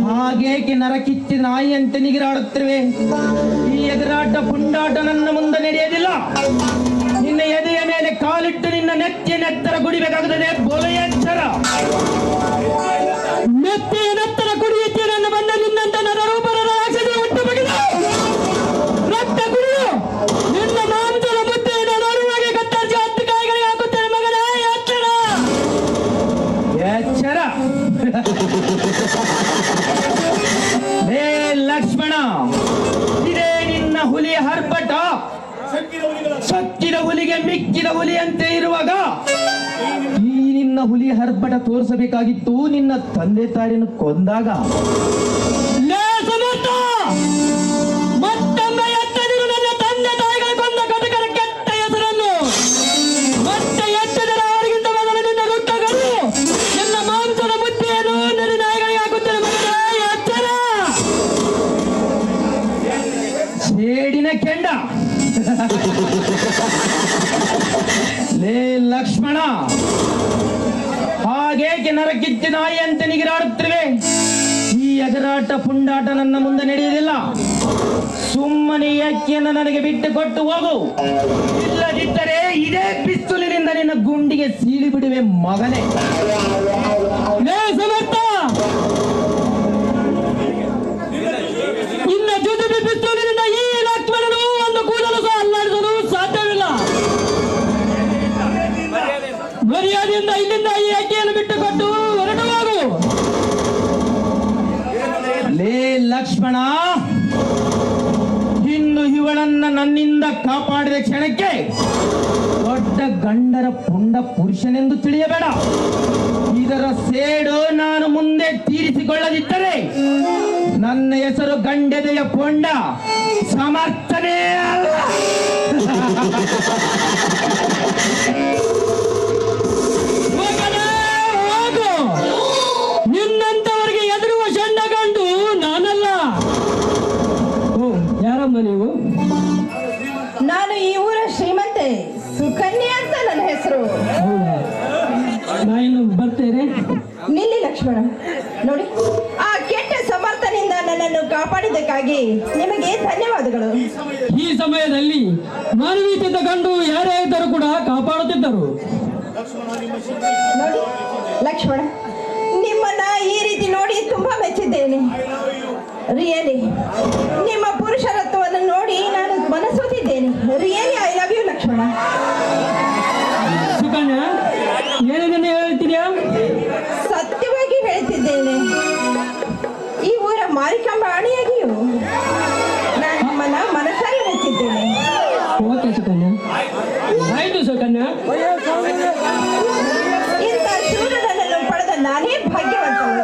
ಹಾಗೇಕೆ ನರಕಿಚ್ಚಿ ನಾಯಿಯಂತೆ ನಿಗಿರಾಡುತ್ತಿರುವೆ? ಈ ಎದುರಾಟ ಪುಂಡಾಟ ನನ್ನ ಮುಂದೆ ನಡೆಯೋದಿಲ್ಲ. ನಿನ್ನ ಎದೆಯ ಮೇಲೆ ಕಾಲಿಟ್ಟು ನಿನ್ನ ನೆತ್ತಿಯ ನೆತ್ತರ ಕುಡಿಬೇಕಾಗುತ್ತದೆ. ಬೋಲೆ ಎಚ್ಚರ. ನೆತ್ತಿಯ ನೆತ್ತರ ಕುಡಿಯುತ್ತೆ ನನ್ನ ಬಣ್ಣ ನಿನ್ನಂತ ನನ್ನ ರೂಪರ ರಾಕ್ಷಸ ಹುಟ್ಟು ಬಗೆದ ರಕ್ತ ಕುಡಿದು ನಿನ್ನ ಮಾಂಸದ ಮುದ್ದೆ ನಡುವಾಗಿ ಕತ್ತರಿಸಿ 10 ಕಾಯಿಗಳಿಗೆ ಹಾಕುತ್ತೇನೆ ಮಗನ. ಎಚ್ಚರ ಎಚ್ಚರ. ಹೇ ಲಕ್ಷ್ಮಣ, ಇದೇ ನಿನ್ನ ಹುಲಿಯ ಹರ್ಪಟ. ಸಕ್ಕಿದ ಹುಲಿಗೆ ಮಿಕ್ಕಿದ ಹುಲಿಯಂತೆ ಇರುವಾಗ ಈ ನಿನ್ನ ಹುಲಿಯ ಹರ್ಪಟ ತೋರಿಸಬೇಕಾಗಿತ್ತು ನಿನ್ನ ತಂದೆ ತಾಯಿಯನ್ನು ಕೊಂದಾಗ. ಲೇ ಸಮರ್ಥ, ಮತ್ತೊಮ್ಮೆ ಎತ್ತದಿರು ನನ್ನ ತಂದೆ ತಾಯಿಗಳ ಕೊಂದ ಕಟಕರ ಕೆಟ್ಟ ಹೆಸರನ್ನು. ಮತ್ತೆ ಎತ್ತದರ ಅವರಿಗಿಂತ ಮೊದಲು ನಿನ್ನ ರುಟ್ಟಗಳು ನಿನ್ನ ಮಾಂಸದ ಮುದ್ದೆಯನ್ನು ನನ್ನ ನಾಯಿಗಳಿಗೆ ಹಾಕುತ್ತೇನೆ ಮಗನ. ಎಚ್ಚರ. ಸೇಡಿನ ಕೆಂಡ. ಲೇ ಲಕ್ಷ್ಮಣ, ಹಾಗೇಕೆ ನರಕಿಚ್ಚಿ ನಾಯಿಯಂತೆ ನಿಗಿರಾಡುತ್ತಿರುವೆ? ಈ ಎದುರಾಟ ಪುಂಡಾಟ ನನ್ನ ಮುಂದೆ ನಡೆಯುವುದಿಲ್ಲ. ಸುಮ್ಮನೆ ಯಾಕೆಯನ್ನು ನನಗೆ ಬಿಟ್ಟು ಕೊಟ್ಟು ಹೋಗು. ಇಲ್ಲದಿದ್ದರೆ ಇದೇ ಪಿಸ್ತೂಲಿನಿಂದ ನಿನ್ನ ಗುಂಡಿಗೆ ಸೀಳಿ ಬಿಡುವೆ ಮಗನೇ. ಲೇ ಸಮರ್ಥ, ಇನ್ನ ಜೊತೆ ಪಿಸ್ತೂಲಿನಿಂದ ಈ ಲಕ್ಷ್ಮಣನು ಒಂದು ಕೂದಲು ಸಹ ಅಲ್ಲಾಡಿಸಲು ಸಾಧ್ಯವಿಲ್ಲ. ಮರ್ಯಾದೆಯಿಂದ ಇಲ್ಲಿಂದ ಈ ಅಕ್ಕಿಯನ್ನು ಬಿಟ್ಟು ಕೊಟ್ಟು ಹೊರಟು ಹೋಗು. ಲೇ ಲಕ್ಷ್ಮಣ, ಇವಳನ್ನ ನನ್ನಿಂದ ಕಾಪಾಡಿದ ಕ್ಷಣಕ್ಕೆ ದೊಡ್ಡ ಗಂಡರ ಪುಂಡ ಪುರುಷನೆಂದು ತಿಳಿಯಬೇಡ. ಇದರ ಸೇಡು ನಾನು ಮುಂದೆ ತೀರಿಸಿಕೊಳ್ಳದಿದ್ದರೆ ನನ್ನ ಹೆಸರು ಗಂಡೆದೆಯ ಪೊಂಡ ಸಮರ್ಥನೇ ಅಲ್ಲ. ಹೋಗು, ನಿನ್ನಂತವರಿಗೆ ಎದುರುವ ಸಣ್ಣ ಗಂಡು ನಾನಲ್ಲ. ಯಾರಮ್ಮ ನೀವು? ನಾನು ಈ ಊರ ಶ್ರೀಮಂತೆ ಸುಕನ್ಯಾ ಅಂತ ನನ್ನ ಹೆಸರು. ನಾ ಇನ್ನು ಬರ್ತೇನೆ. ನಿಲ್ಲಿ ಲಕ್ಷ್ಮಣ, ನೋಡಿ ಆ ಕೆಟ್ಟ ಸಮರ್ಥನಿಂದ ನನ್ನನ್ನು ಕಾಪಾಡಿದ್ದಕ್ಕಾಗಿ ನಿಮಗೆ ಧನ್ಯವಾದಗಳು. ಈ ಸಮಯದಲ್ಲಿ ಮಾನವೀಯತೆ ಗಂಡು ಯಾರೇ ಇದ್ದರೂ ಕೂಡ ಕಾಪಾಡುತ್ತಿದ್ದರು. ನೋಡಿ ಲಕ್ಷ್ಮಣ, ನಿಮ್ಮನ್ನ ಈ ರೀತಿ ನೋಡಿ ತುಂಬಾ ಮೆಚ್ಚಿದ್ದೇನೆ. ರಿಯಲಿ ನಿಮ್ಮ ಪುರುಷರತ್ವವನ್ನು ನೋಡಿ ನಾನು ಮನಸೋತಿದ್ದೇನೆ. Really I love you Lakshmana. Sukanya, ಏನೇನು ಹೇಳ್ತೀರಾ? ಸತ್ಯವಾಗಿ ಹೇಳ್ತಿದ್ದೇನೆ. ಈ ಊರ ಮಾರಿಕಾಂಬ ಅಣಿಯಾಗಿಯೂ ನಾನು ನಿಮ್ಮನ್ನ ಮನಸಾರಿ ಮೆಚ್ಚಿದ್ದೇನೆ. ಓಕೆ ಸುಕನ್ಯಾ, ಆಯ್ತು ಸುಕನ್ಯಾ. ಇಂಥ ಶೂರನನ್ನು ಪಡೆದ ನಾನೇ ಭಾಗ್ಯವಂತಳು.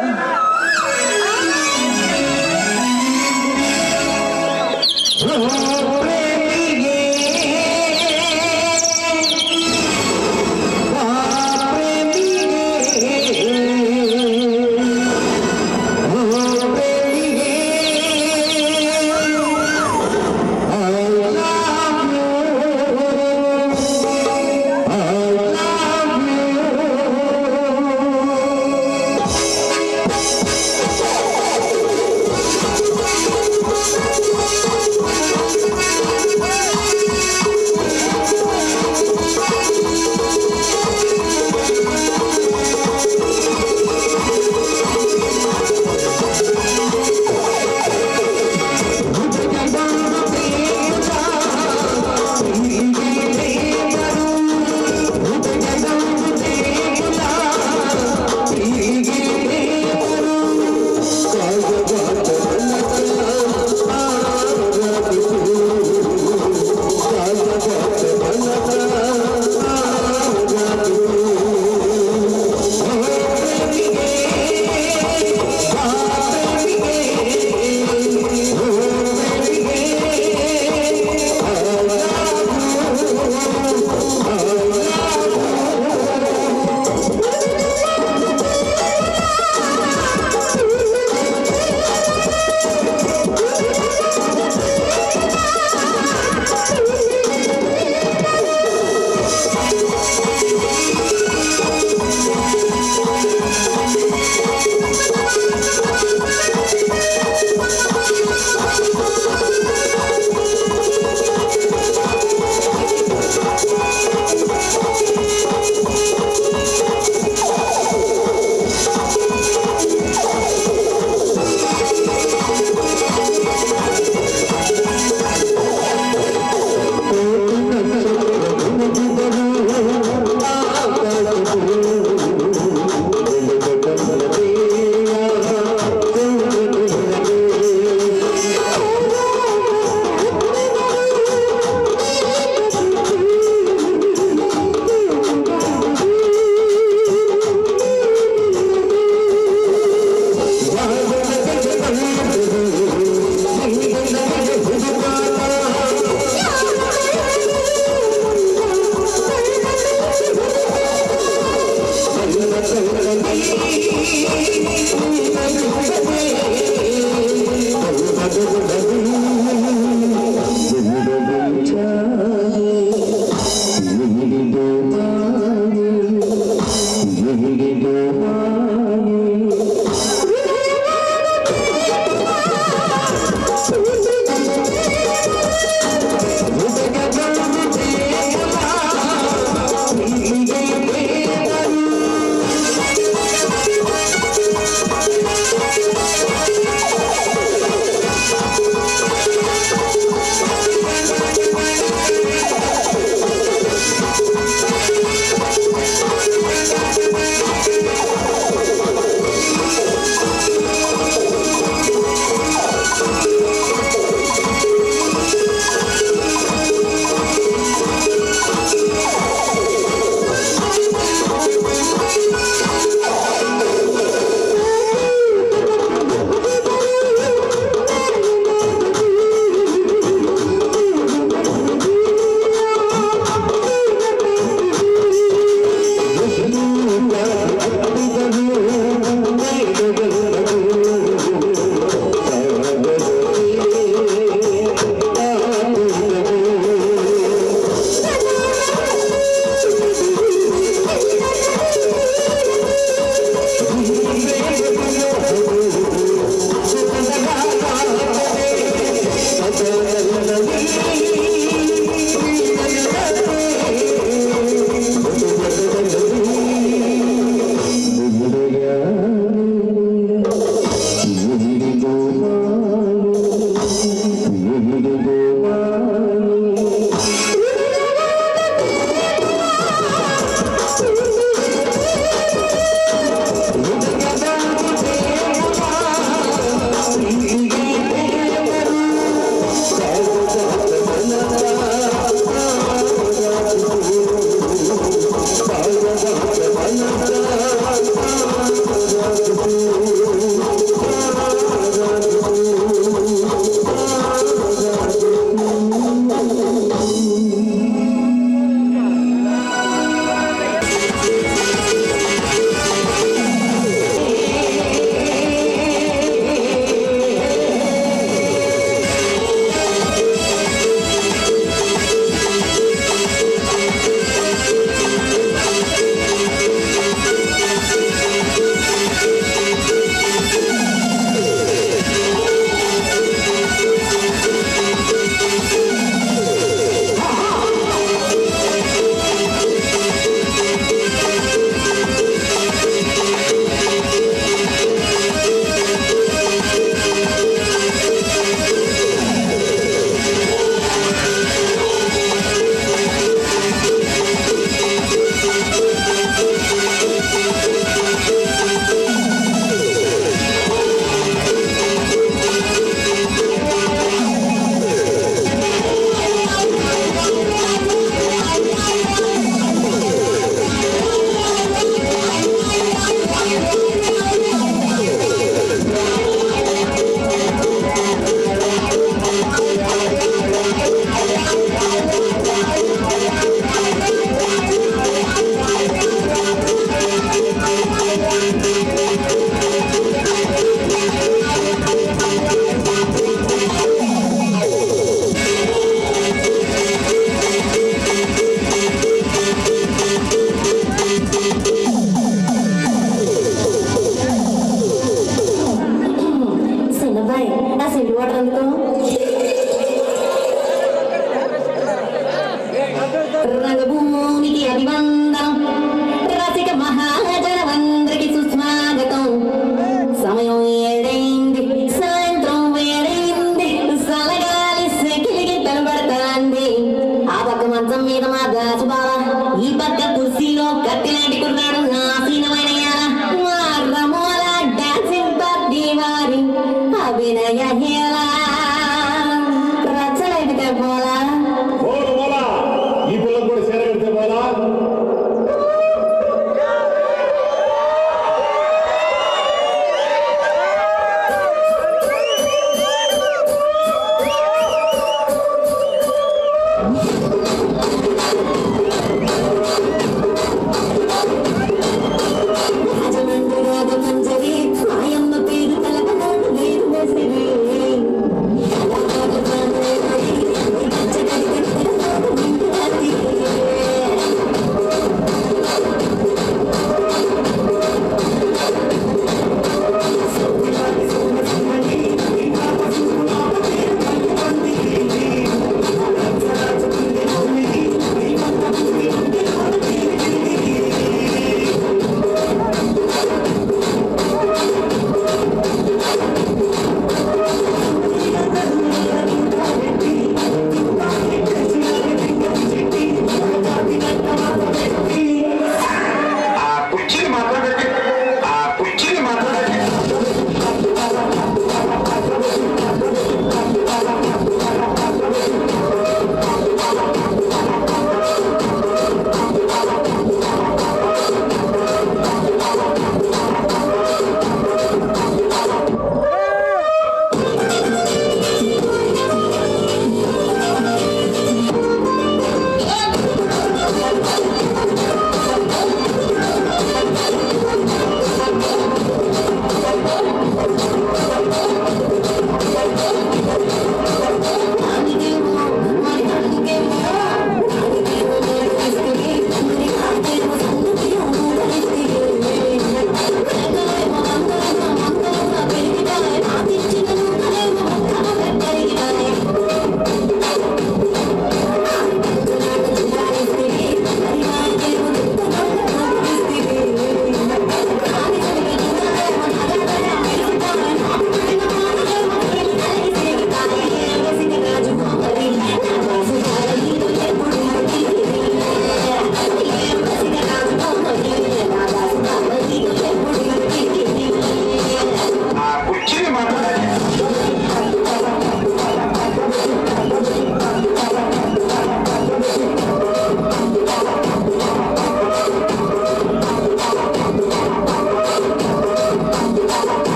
వాటర్ అందుకో రంగభూమికి అభివందనం రసిక మహాజనమందరికి సుస్వాగతం సమయం ఏడైంది సాయంత్రం వేడైంది సలగాలి సెకిలికి కనబడతాంది ఆ పక్క మంచం మీద మా దాసు బావ ఈ పక్క కుర్సీలో కత్తిలాంటి కుర్రాడు నాశీనమైన మా రమోల డాన్సింగ్ పార్టీ వారి అభినయ హేళ రచ్చలైతే పోలా ఈ పిల్లలు కూడా చేరగలితే పోలా పంచవి మాయమ్మ పేరు తలపనాడు లేదు వేసివి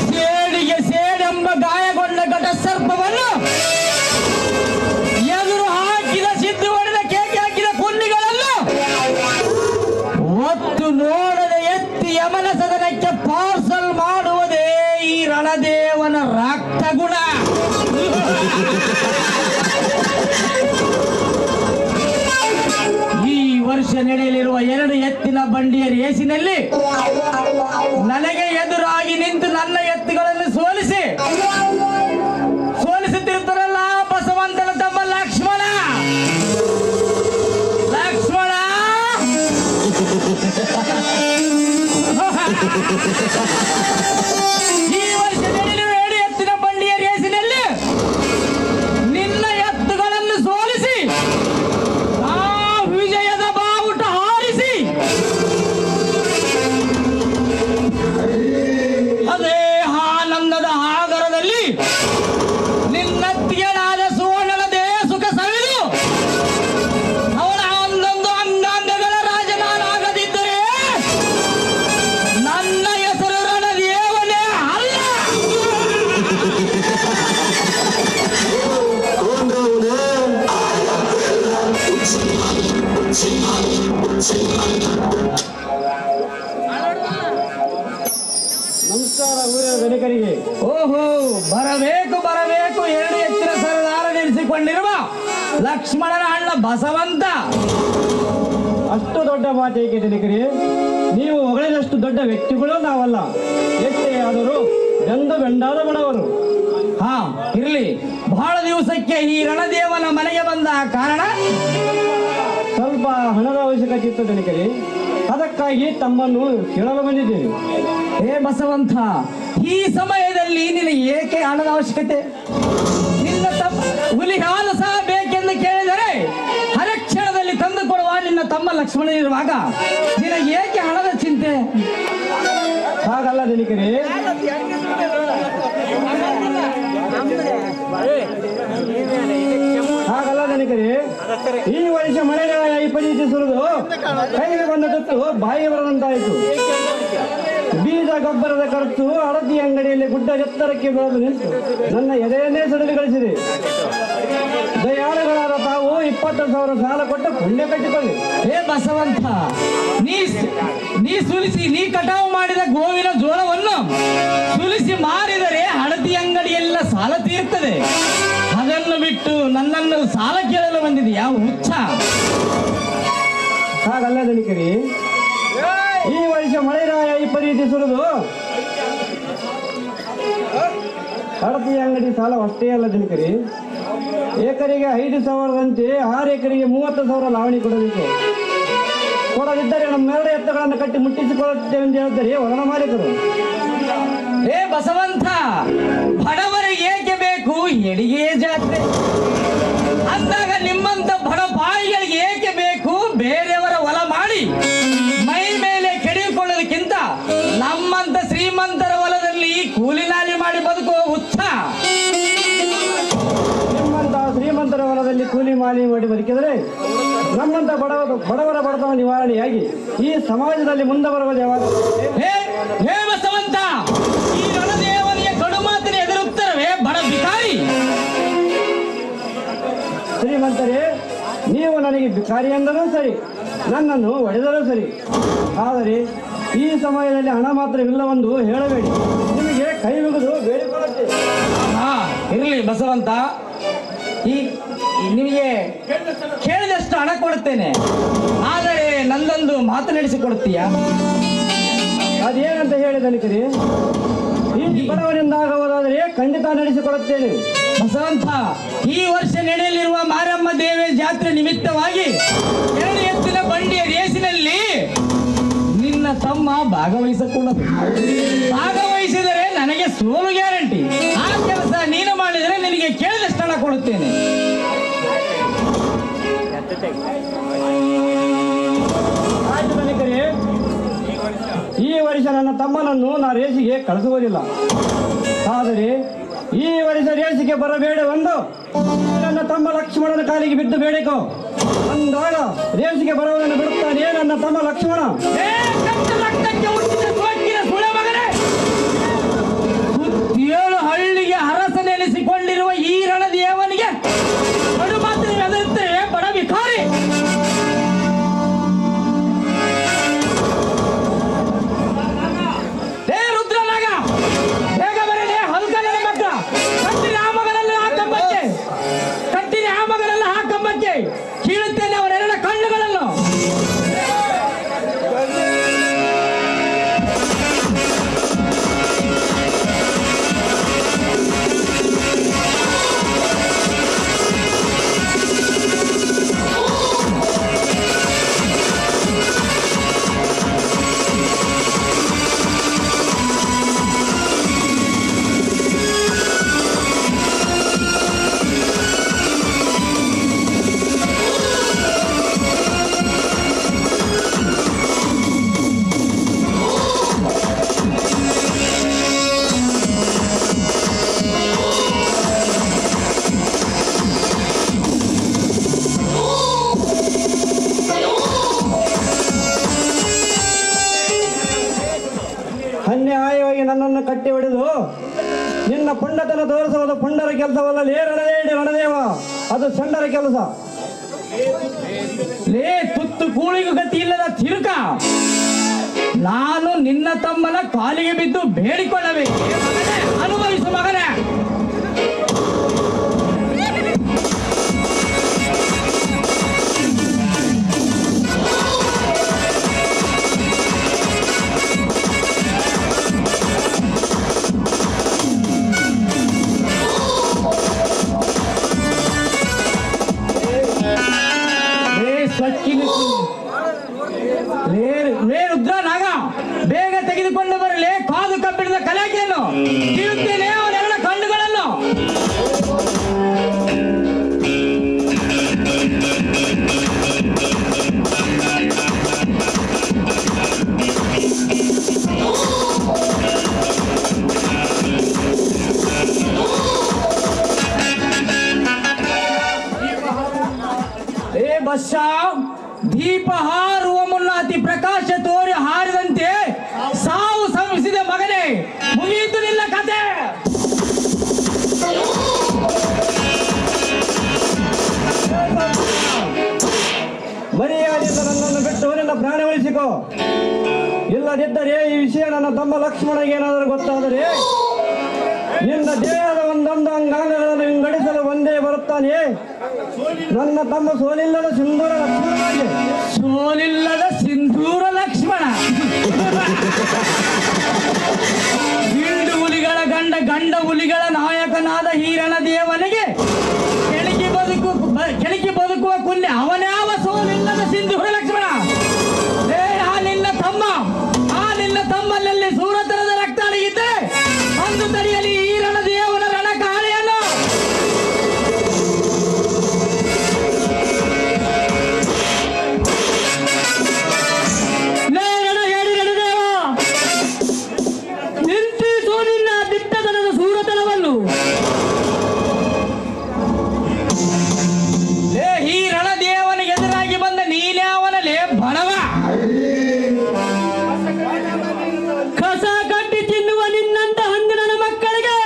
ಸೇಡಿಗೆ ಸೇಡೆಂಬ ಗಾಯಗೊಂಡ ಘಟ ಸರ್ಪವನ್ನು ಎದುರು ಹಾಕಿದ ಸಿದ್ದು ಹೊಡೆದ ಕೇಕೆ ಹಾಕಿದ ಕುನ್ನಿಗಳನ್ನು ಒತ್ತು ನೋಡದ ಎತ್ತಿ ಯಮನ ಸದನಕ್ಕೆ ಪಾರ್ಸಲ್ ಮಾಡುವುದೇ ಈ ರಣದೇವನ ರಕ್ತ ಗುಣ. ವರ್ಷ ನಡೆಯಲಿರುವ 2 ಎತ್ತಿನ ಬಂಡಿಯ ರೇಸಿನಲ್ಲಿ ನನಗೆ ಎದುರಾಗಿ ನಿಂತು ನನ್ನ ಎತ್ತುಗಳನ್ನು ಸೋಲಿಸುತ್ತಿರುತ್ತಾರಲ್ಲ ಬಸವಂತನ ತಮ್ಮ ಲಕ್ಷ್ಮಣ. ಈ ವರ್ಷ ನಡೆಯಲಿರುವ 2 ಎತ್ತಿನ ಬಂಡಿಯ ರೇಸಿನಲ್ಲಿ ನಿನ್ನ ಎತ್ತುಗಳನ್ನು ಸೋಲಿಸಿ ಆ ವಿಜಯದ ಬಾವುಟ ಹಾರಿಸಿ ಅದೇ ಆನಂದದ ಆಗರದಲ್ಲಿ ನಿನ್ನತ್ತಿಯಲಾದ ಸುವರ್ಣನದೇ ಸುಖ ಸವಿದು ಅವಳ ಒಂದೊಂದು ಅಂಗಾಂಗಗಳ ರಾಜನಾಗದಿದ್ದರೆ ನನ್ನ ಹೆಸರು ರಣದೇವನೇ ಅಲ್ಲ. ನಮಸ್ಕಾರ ಊರಿನ ಧನಿಕರಿಗೆ. ಓಹೋ, ಬರಬೇಕು 2 ಎತ್ತಿನ ಸರದಾರ ನೆನೆಸಿಕೊಂಡಿರುವ ಲಕ್ಷ್ಮಣನ ಅಣ್ಣ ಬಸವಂತ. ಅಷ್ಟು ದೊಡ್ಡ ಮಾತೇಕೆ ಧನಿಕರಿ? ನೀವು ಹೊಗಳಿದಷ್ಟು ದೊಡ್ಡ ವ್ಯಕ್ತಿಗಳು ನಾವಲ್ಲ. ಎಷ್ಟೇ ಆದರೂ ಬೆಂದಾದ ಬಡವರು. ಹಾ, ಇರ್ಲಿ. ಬಹಳ ದಿವಸಕ್ಕೆ ಈ ರಣದೇವನ ಮನೆಗೆ ಬಂದ ಕಾರಣ ಸ್ವಲ್ಪ ಹಣದ ಅವಶ್ಯಕತೆ ಇತ್ತು ಧನಿಕರಿ. ಅದಕ್ಕಾಗಿ ತಮ್ಮನ್ನು ಕೇಳಲು ಬಂದಿದ್ದೇನೆ. ಹೇ ಬಸವಂತ, ಈ ಸಮಯದಲ್ಲಿ ನಿನಗೆ ಏಕೆ ಹಣದ ಅವಶ್ಯಕತೆ? ನಿನ್ನ ತಮ್ಮ ಹುಲಿ ಹಾಲು ಸಹ ಬೇಕೆಂದು ಕೇಳಿದರೆ ಹರಕ್ಷಣದಲ್ಲಿ ತಂದು ಕೊಡುವ ನಿನ್ನ ತಮ್ಮ ಲಕ್ಷ್ಮಣನಿರುವಾಗ ನಿನಗೆ ಏಕೆ ಹಣದ ಚಿಂತೆ? ಹಾಗಲ್ಲ ಧನಿಕರಿ. ಈ ವರ್ಷ ಮಳೆಗಾಲ ವಿಪರೀತ ಸುರಿದು ಕೈಗೆ ಬಂದ ತುತ್ತು ಬಾಯಿ ಬರದಂತಾಯಿತು. ಬೀಜ ಗೊಬ್ಬರದ ಖರ್ಚು ಹಳದಿ ಅಂಗಡಿಯಲ್ಲಿ ಗುಡ್ಡ ಎತ್ತರಕ್ಕೆ ಬೆಳೆದು ನಿಂತು ನನ್ನ ಎದೆಯನ್ನೇ ಸಡಿಲು ಗಳಿಸಿದೆ. ದಯಾಳುಗಳಾದ ತಾವು 20,000 ಸಾಲ ಕೊಟ್ಟು ಪುಣ್ಯ ಕಟ್ಟಿಕೊಳ್ಳಿ. ಹೇ ಬಸವಂತ, ನೀ ಸುಲಿಸಿ ನೀ ಕಟಾವು ಮಾಡಿದ ಗೋವಿನ ಜೋಳವನ್ನು ಸುಲಿಸಿ ಮಾರಿದರೆ ಹಳದಿ ಅಂಗಡಿಯೆಲ್ಲ ಸಾಲ ತೀರ್ತದೆ. ಅದನ್ನು ಬಿಟ್ಟು ನನ್ನನ್ನು ಸಾಲ ಕೇಳಲು ಬಂದಿದೆಯಾ ಹುಚ್ಚ? ಹಾಗಲ್ಲ ಧನಿಕರಿ. ಈ ವರ್ಷ ಮಳೆರಾಯ ವಿಪರೀತ ಸುರಿದು ಹಳದಿ ಅಂಗಡಿ ಸಾಲ ಅಷ್ಟೇ ಅಲ್ಲ ಧನಿಕರಿ. ಏಕರಿಗೆ 5,000ದಂತೆ 6 ಎಕರೆಗೆ 30,000 ಲಾವಣಿ ಕೊಡಬೇಕು. ಕೊಡದಿದ್ದರೆ ನಮ್ಮ 2 ಎತ್ತುಗಳನ್ನು ಕಟ್ಟಿ ಮುಟ್ಟಿಸಿಕೊಳ್ಳುತ್ತೇವೆ ಎಂದು ಹೇಳಿದರೆ ಒಣ ಮಾಲೀಕರು. ಹೇ ಬಸವಂತ, ಬಡವರಿಗೆ ಏಕೆ ಬೇಕು ಎಡಿಗೆ ಜಾತ್ರೆ ಅಂದಾಗ ನಿಮ್ಮಂತ ಬಡ ಬಾಯಿಗಳಿಗೆ ಏಕೆ ಬೇಕು ಬೇರೆಯವರ ಹೊಲ ಮಾಡಿ ಮೈ ಮೇಲೆ ಕೆಡಿಕೊಳ್ಳೋದಕ್ಕಿಂತ ನಮ್ಮಂತ ಶ್ರೀಮಂತರ ಹೊಲದಲ್ಲಿ ಕೂಲಿ ನಾಲಿ ಮಾಡಿ ಬದುಕುವ ಹುಚ್ಚ? ನಿಮ್ಮಂತ ಶ್ರೀಮಂತರ ಹೊಲದಲ್ಲಿ ಕೂಲಿ ಮಾಲಿ ಮಾಡಿ ಬದುಕಿದರೆ ನಮ್ಮಂತ ಬಡವರ ಬಡತನ ನಿವಾರಣೆಯಾಗಿ ಈ ಸಮಾಜದಲ್ಲಿ ಮುಂದೆ ಬರುವುದು ಯಾವಾಗ? ಹೇ ಬಸವಂತ, ಈ ರಣದೇವನಿಗೆ ಕಡು ಮಾತಿನ ಎದುರುತ್ತರವೇ ಬಡ ಬಿಕಾರಿ? ಶ್ರೀಮಂತರೇ, ನೀವು ನನಗೆ ಬಿಕಾರಿ ಎಂದರೂ ಸರಿ, ನನ್ನನ್ನು ಹೊಡೆದರೂ ಸರಿ. ಆದರೆ ಈ ಸಮಯದಲ್ಲಿ ಹಣ ಮಾತ್ರವಿಲ್ಲವೆಂದು ಹೇಳಬೇಡಿ. ನಿಮಗೆ ಕೈ ಮುಗಿದು ಬೇಡಿಕೊಳ್ಳುತ್ತೇನೆ. ಹಾ, ಇರಲಿ ಬಸವಂತ, ಈ ನಿಮಗೆ ಕೇಳಿದಷ್ಟು ಹಣ ಕೊಡುತ್ತೇನೆ. ಆದರೆ ನಂದೊಂದು ಮಾತು ನಡೆಸಿಕೊಡುತ್ತೀಯಾ? ಅದೇನಂತ ಹೇಳಿ ಧನಿಕರಿ? ಈ ಬಡವರಿಂದಾಗುವುದಾದರೆ ಖಂಡಿತ ನಡೆಸಿಕೊಡುತ್ತೇನೆ. ಬಸವಂತ, ಈ ವರ್ಷ ನಡೆಯಲಿರುವ ಮಾರಮ್ಮ ದೇವಿ ಜಾತ್ರೆ ನಿಮಿತ್ತವಾಗಿ 2 ಎತ್ತಿನ ಬಂಡಿಯ ರೇಸಿನಲ್ಲಿ ನಿನ್ನ ತಮ್ಮ ಭಾಗವಹಿಸಿದರೆ ನನಗೆ ಸೋಲು ಗ್ಯಾರಂಟಿ. ಆ ಕೆಲಸ ನೀನು ಮಾಡಿದರೆ ನಿನಗೆ ಕೇಳಿದಷ್ಟು ಹಣ ಕೊಡುತ್ತೇನೆ. ಆಯ್ತು ಧನಿಕರಿ, ಈ ವರ್ಷ ನನ್ನ ತಮ್ಮನನ್ನು ನಾ ರೇಸಿಗೆ ಕಳಿಸುವುದಿಲ್ಲ. ಆದರೆ ಈ ವರ್ಷ ರೇಸಿಗೆ ಬರಬೇಡವೆಂದು ನನ್ನ ತಮ್ಮ ಲಕ್ಷ್ಮಣನ ಕಾಲಿಗೆ ಬಿದ್ದು ಬೇಡಿಕೋ. ಅಂದಾಗ ರೇಸಿಗೆ ಬರುವುದನ್ನು ಬಿಡುತ್ತಾನೆ ನನ್ನ ತಮ್ಮ ಲಕ್ಷ್ಮಣ. ಏಳು ಹಳ್ಳಿಗೆ ಅರಸನೆನಿಸಿಕೊಂಡಿರುವ ಈ ರಣದೇವನಿಗೆ ಕಡು ಮಾತಿನ ಎದುರುತ್ತೇವೆ ಬಡ ವಿಕಾರಿ. ಹೇ ರುದ್ರನಾಗ, ಬೇಗ ಬರಲಿ ಹಲ್ಕನ ಮಕ್ಕಳ, ಕಟ್ಟಿನ ಆ ಮಗನನ್ನು ಹಾಕಂಬಕ್ಕೆ ಕೀಳುತ್ತೇನೆ ಅವರೆರಡ ಕಣ್ಣುಗಳನ್ನು. ನಿನ್ನ ಪುಂಡತನ ತೋರಿಸುವುದು ಪುಂಡರ ಕೆಲಸವಲ್ಲ ಲೇ ರಣದೇವ, ಅದು ಚಂಡರ ಕೆಲಸ. ಲೇ ತುತ್ತು ಕೂಳಿಗೂ ಗತಿ ಇಲ್ಲದ ತಿರುಕ, ನಾನು ನಿನ್ನ ತಮ್ಮನ ಕಾಲಿಗೆ ಬಿದ್ದು ಬೇಡಿಕೊಳ್ಳಬೇಕು. ಅನುಭವಿಸು ಮಗನೇ. ರುದ್ರ ನಾಗ, ಬೇಗ ತೆಗೆದುಕೊಂಡು ಬರಲಿ ಕಾದು ಕಬ್ಬಿಣದ ಕಲಾಕಿಯನ್ನು. ತಿರುತ್ತೇನೆ ಅವನೆರಡ ಕಣ್ಣುಗಳನ್ನು. ಬಸ್ಸ, ದೀಪ ಹಾರುವ ಮುನ್ನ ಅತಿ ಪ್ರಕಾಶ ತೋರಿ ಹಾರಿದಂತೆ ಸಾವು ಸಂಭವಿಸಿದ ಮಗನೇ. ಮುಗಿಯಿತು ನಿನ್ನ ಕತೆ. ಮರ್ಯಾದೆಯಿಂದ ನನ್ನನ್ನು ಬಿಟ್ಟು ನಿನ್ನ ಪ್ರಾಣ ಉಳಿಸಿಕೋ. ಇಲ್ಲದಿದ್ದರೆ ಈ ವಿಷಯ ನನ್ನ ತಮ್ಮ ಲಕ್ಷ್ಮಣಗೆ ಏನಾದರೂ ಗೊತ್ತಾದರೆ ನಿನ್ನ ದೇಹದ ಒಂದೊಂದು ಅಂಗಾಂಗಗಳನ್ನು ವಿಂಗಡಿಸಲು ಒಂದೇ ಬರುತ್ತಾನೆ. ನನ್ನ ತಮ್ಮ ಸೋಲಿಲ್ಲದ ಸಿಂಧೂರ ಲಕ್ಷ್ಮಣನಾಗಿ. ಸೋಲಿಲ್ಲದ ಸಿಂಧೂರ ಲಕ್ಷ್ಮಣ. ಹಿಂಡು ಹುಲಿಗಳ ಗಂಡ ಹುಲಿಗಳ ನಾಯಕನಾದ ಹೀರಣ ದೇವನಿಗೆ ಕೆಳಕಿ ಬದುಕುವ ಕುಲ್ಯ ಅವನ್ಯಾವ ಸೋಲಿಲ್ಲದ ಸಿಂಧೂರ ಲಕ್ಷ್ಮಣ. ಆ ನಿನ್ನ ತಮ್ಮನಲ್ಲಿ ಸೂರತನದ ರಕ್ತ ಅಡಗಿದ್ದರೆ ಅಂದು ತಡೆಯಲಿ ಹೀರಣ ದೇವನ ರಣ ಕಾಳೆಯನ್ನು. ನಿಂತಿಸೋ ನಿನ್ನ ದಿಟ್ಟತನದ ಸೂರತನವನ್ನು. ಈ ರಣದೇವನಿಗೆ ಎದುರಾಗಿ ಬಂದ ನೀನ್ಯಾವನಲೇ ಬಣವ. ಕಸ ಕಟ್ಟಿ ತಿನ್ನುವ ನಿನ್ನಂತ ಹಂದಿನ ಮಕ್ಕಳಿಗೆ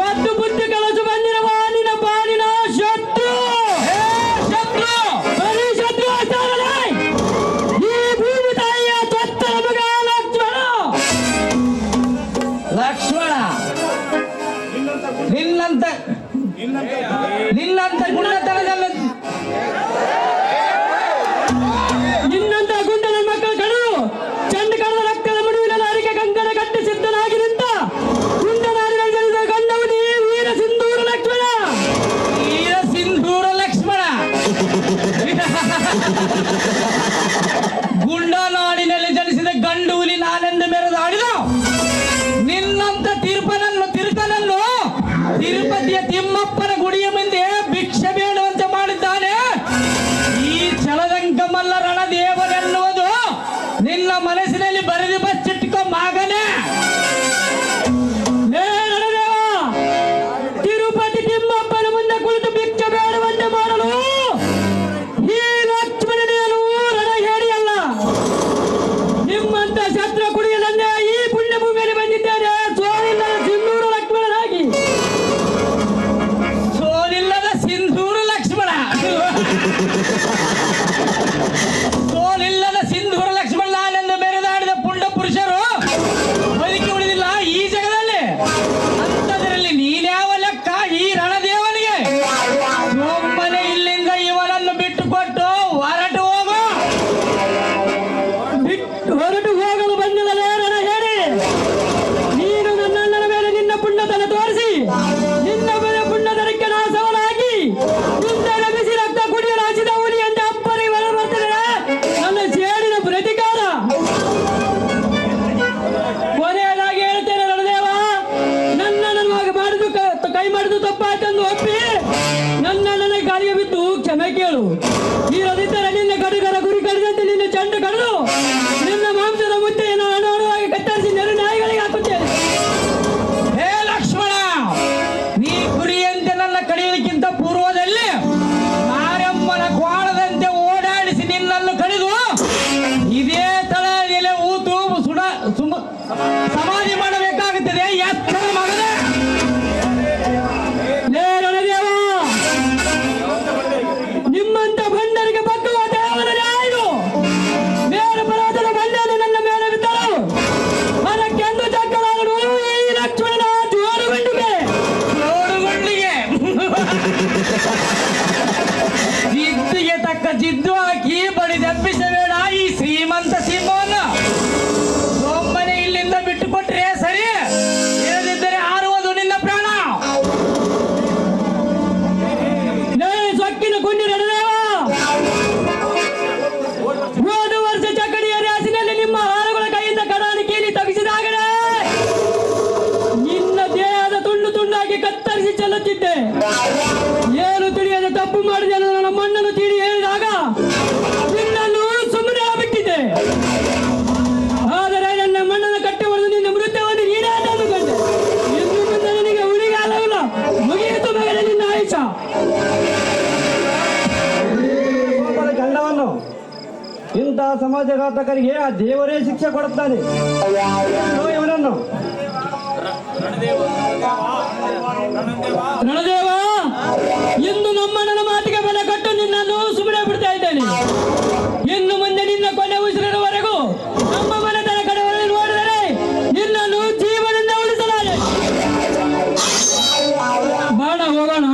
ಒದ್ದು ಬುದ್ಧಿ ಕಲಸು ಬಂದಿರುವ ನಿನ್ನ ಪಾಲಿನ ಶತ್ರು. ಬರೀ ಶತ್ರು ಅಷ್ಟೇ, ಈ ಭೂಮಿ ತಾಯಿಯ ತೊತ್ತಲ ಮಗ ಲಕ್ಷ್ಮಣ. ನಿನ್ನಂತ ಗುಣತನದಲ್ಲಿ ನಿನ್ನಂತ ಗುಂಡನ ಮಕ್ಕಳ ಕಡು ಚಂಡ ಕಡದ ರಕ್ತದ ಮಡುವಿನ ಅರಿಕೆ ಕಂಕಣ ಕಟ್ಟಿ ಸಿದ್ಧನಾಗಿ ನಿಂತ ಗುಂಡನಾಡಿನಲ್ಲಿ ಜನಿಸಿದ ಗಂಡವು ನೀ ವೀರ ಸಿಂಧೂರ ಲಕ್ಷ್ಮಣ. ವೀರ ಸಿಂಧೂರ ಲಕ್ಷ್ಮಣ. ಗುಂಡನಾಡಿನಲ್ಲಿ ಜನಿಸಿದ ಗಂಡು ಹುಲಿ ನಾನೆಂದು ಮೆರೆದಾಡಿದ ನಿನ್ನಂತ ತಿರುಕನನ್ನು ತಿರುಪತಿಯ ತಿಮ್ಮಪ್ಪನ ಗುಡಿಯ ಮುಂದೆ ಭಿಕ್ಷೆ ಬೇಡುವಂತೆ ಮಾಡಿದ್ದಾನೆ ಮಾಡುತ್ತಿದ್ದೆ. ಏನು ತಿಳಿಯದೆ ತಪ್ಪು ಮಾಡಿದೆ ಅನ್ನೋದು ನನ್ನ ಮಣ್ಣನ್ನು ತೀಡಿ ಹೇಳಿದಾಗ ನಿನ್ನನ್ನು ಸುಮ್ಮನೆ ಆಗಿಬಿಟ್ಟಿದ್ದೆ. ಆದರೆ ನನ್ನ ಮಣ್ಣನ್ನು ಕಟ್ಟಿ ಹೊಡೆದು ನಿನ್ನ ಮೃತ್ಯವನ್ನು ನೀನೇ ತಂದುಕೊಂಡೆ. ಇನ್ನು ಮುಂದೆ ನನಗೆ ಉಳಿಗಾಲವಿಲ್ಲ. ಮುಗಿಯಿತು ಮಗನೇ ನಿನ್ನ ಆಯುಷ. ಪಾಪದ ಗಂಡವನ್ನು ಇಂತಹ ಸಮಾಜಘಾತಕರಿಗೆ ಆ ದೇವರೇ ಶಿಕ್ಷೆ ಕೊಡುತ್ತಾನೆ. ಇವನನ್ನು ರಣದೇವ, ಇಂದು ನಮ್ಮಣ್ಣನ ಮಾತಿಗೆ ಬೆಲೆ ಕೊಟ್ಟು ನಿನ್ನನ್ನು ಸುಮ್ಮನೆ ಬಿಡ್ತಾ ಇದ್ದೇನೆ. ಇನ್ನು ಮುಂದೆ ನಿನ್ನ ಕೊನೆ ಉಸಿರಿರುವವರೆಗೂ ನಮ್ಮ ಮನೆತನ ಕಡೆಯಲ್ಲಿ ನೋಡಿದರೆ ನಿನ್ನನ್ನು ಜೀವನದಿಂದ ಉಳಿಸಲಾರೆ. ಬಾಣ ಹೋಗೋಣ.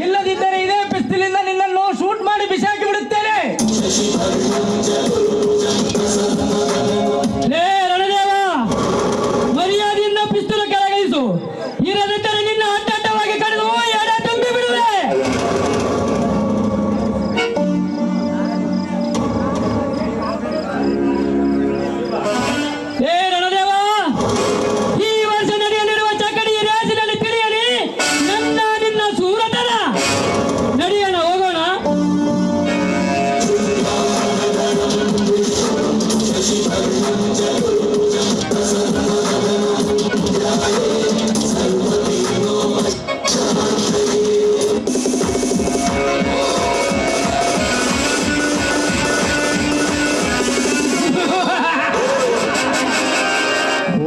ಇಲ್ಲದಿದ್ದರೆ ಇದೇ ಪಿಸ್ತೂಲಿಂದ ನಿನ್ನನ್ನು ಶೂಟ್ ಮಾಡಿ ಬಿಸಾಕಿ ಬಿಡುತ್ತೇನೆ. ಲೇ ರಣದೇವ, ಮರ್ಯಾದೆಯಿಂದ ಪಿಸ್ತೂಲು ಕೆಳಗಿಳಿಸು. ಇರದಿದ್ದರೆ ನಿನ್ನ ಅಡ್ಡಡ್ಡವಾಗಿ ಕಡಿದು ಎಡ ತುಂಬಿ ಬಿಡುವೆ. ಲೇ ರಣದೇವ, ಈ ವರ್ಷ ನಡೆಯಲಿರುವ ಚಕಡಿ ರೇಸಿನಲ್ಲಿ ತಿಳಿಯಲಿ ನನ್ನ ನಿನ್ನ ಸೂರತನ. ನಡೆಯೋಣ, ಹೋಗೋಣ.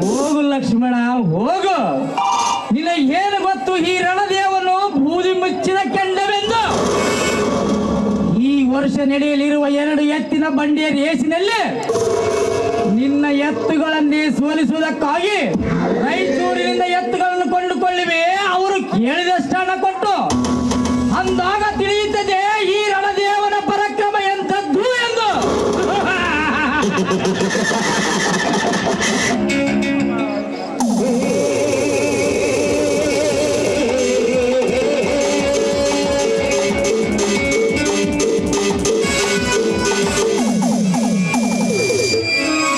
ಹೋಗು ಲಕ್ಷ್ಮಣ, ಹೋಗು. ನಿನಗೇನು ಗೊತ್ತು ಈ ರಣದೇವನು ಬೂದಿ ಮುಚ್ಚಿದ ಕೆಂಡವೆಂದು? ಈ ವರ್ಷ ನಡೆಯಲಿರುವ 2 ಎತ್ತಿನ ಬಂಡಿಯ ರೇಸಿನಲ್ಲಿ ನಿನ್ನ ಎತ್ತುಗಳನ್ನೇ ಸೋಲಿಸುವುದಕ್ಕಾಗಿ ರಾಯಚೂರಿನಿಂದ ಎತ್ತುಗಳನ್ನು ಕೊಂಡುಕೊಳ್ಳಿವೆ. ಅವರು ಕೇಳಿದಷ್ಟು ಹಣ ಕೊಟ್ಟು ಅಂದಾಗ ತಿಳಿಯುತ್ತದೆ ಈ ರಣದೇವನ ಪರಾಕ್ರಮ ಎಂಥದ್ದು ಎಂದು.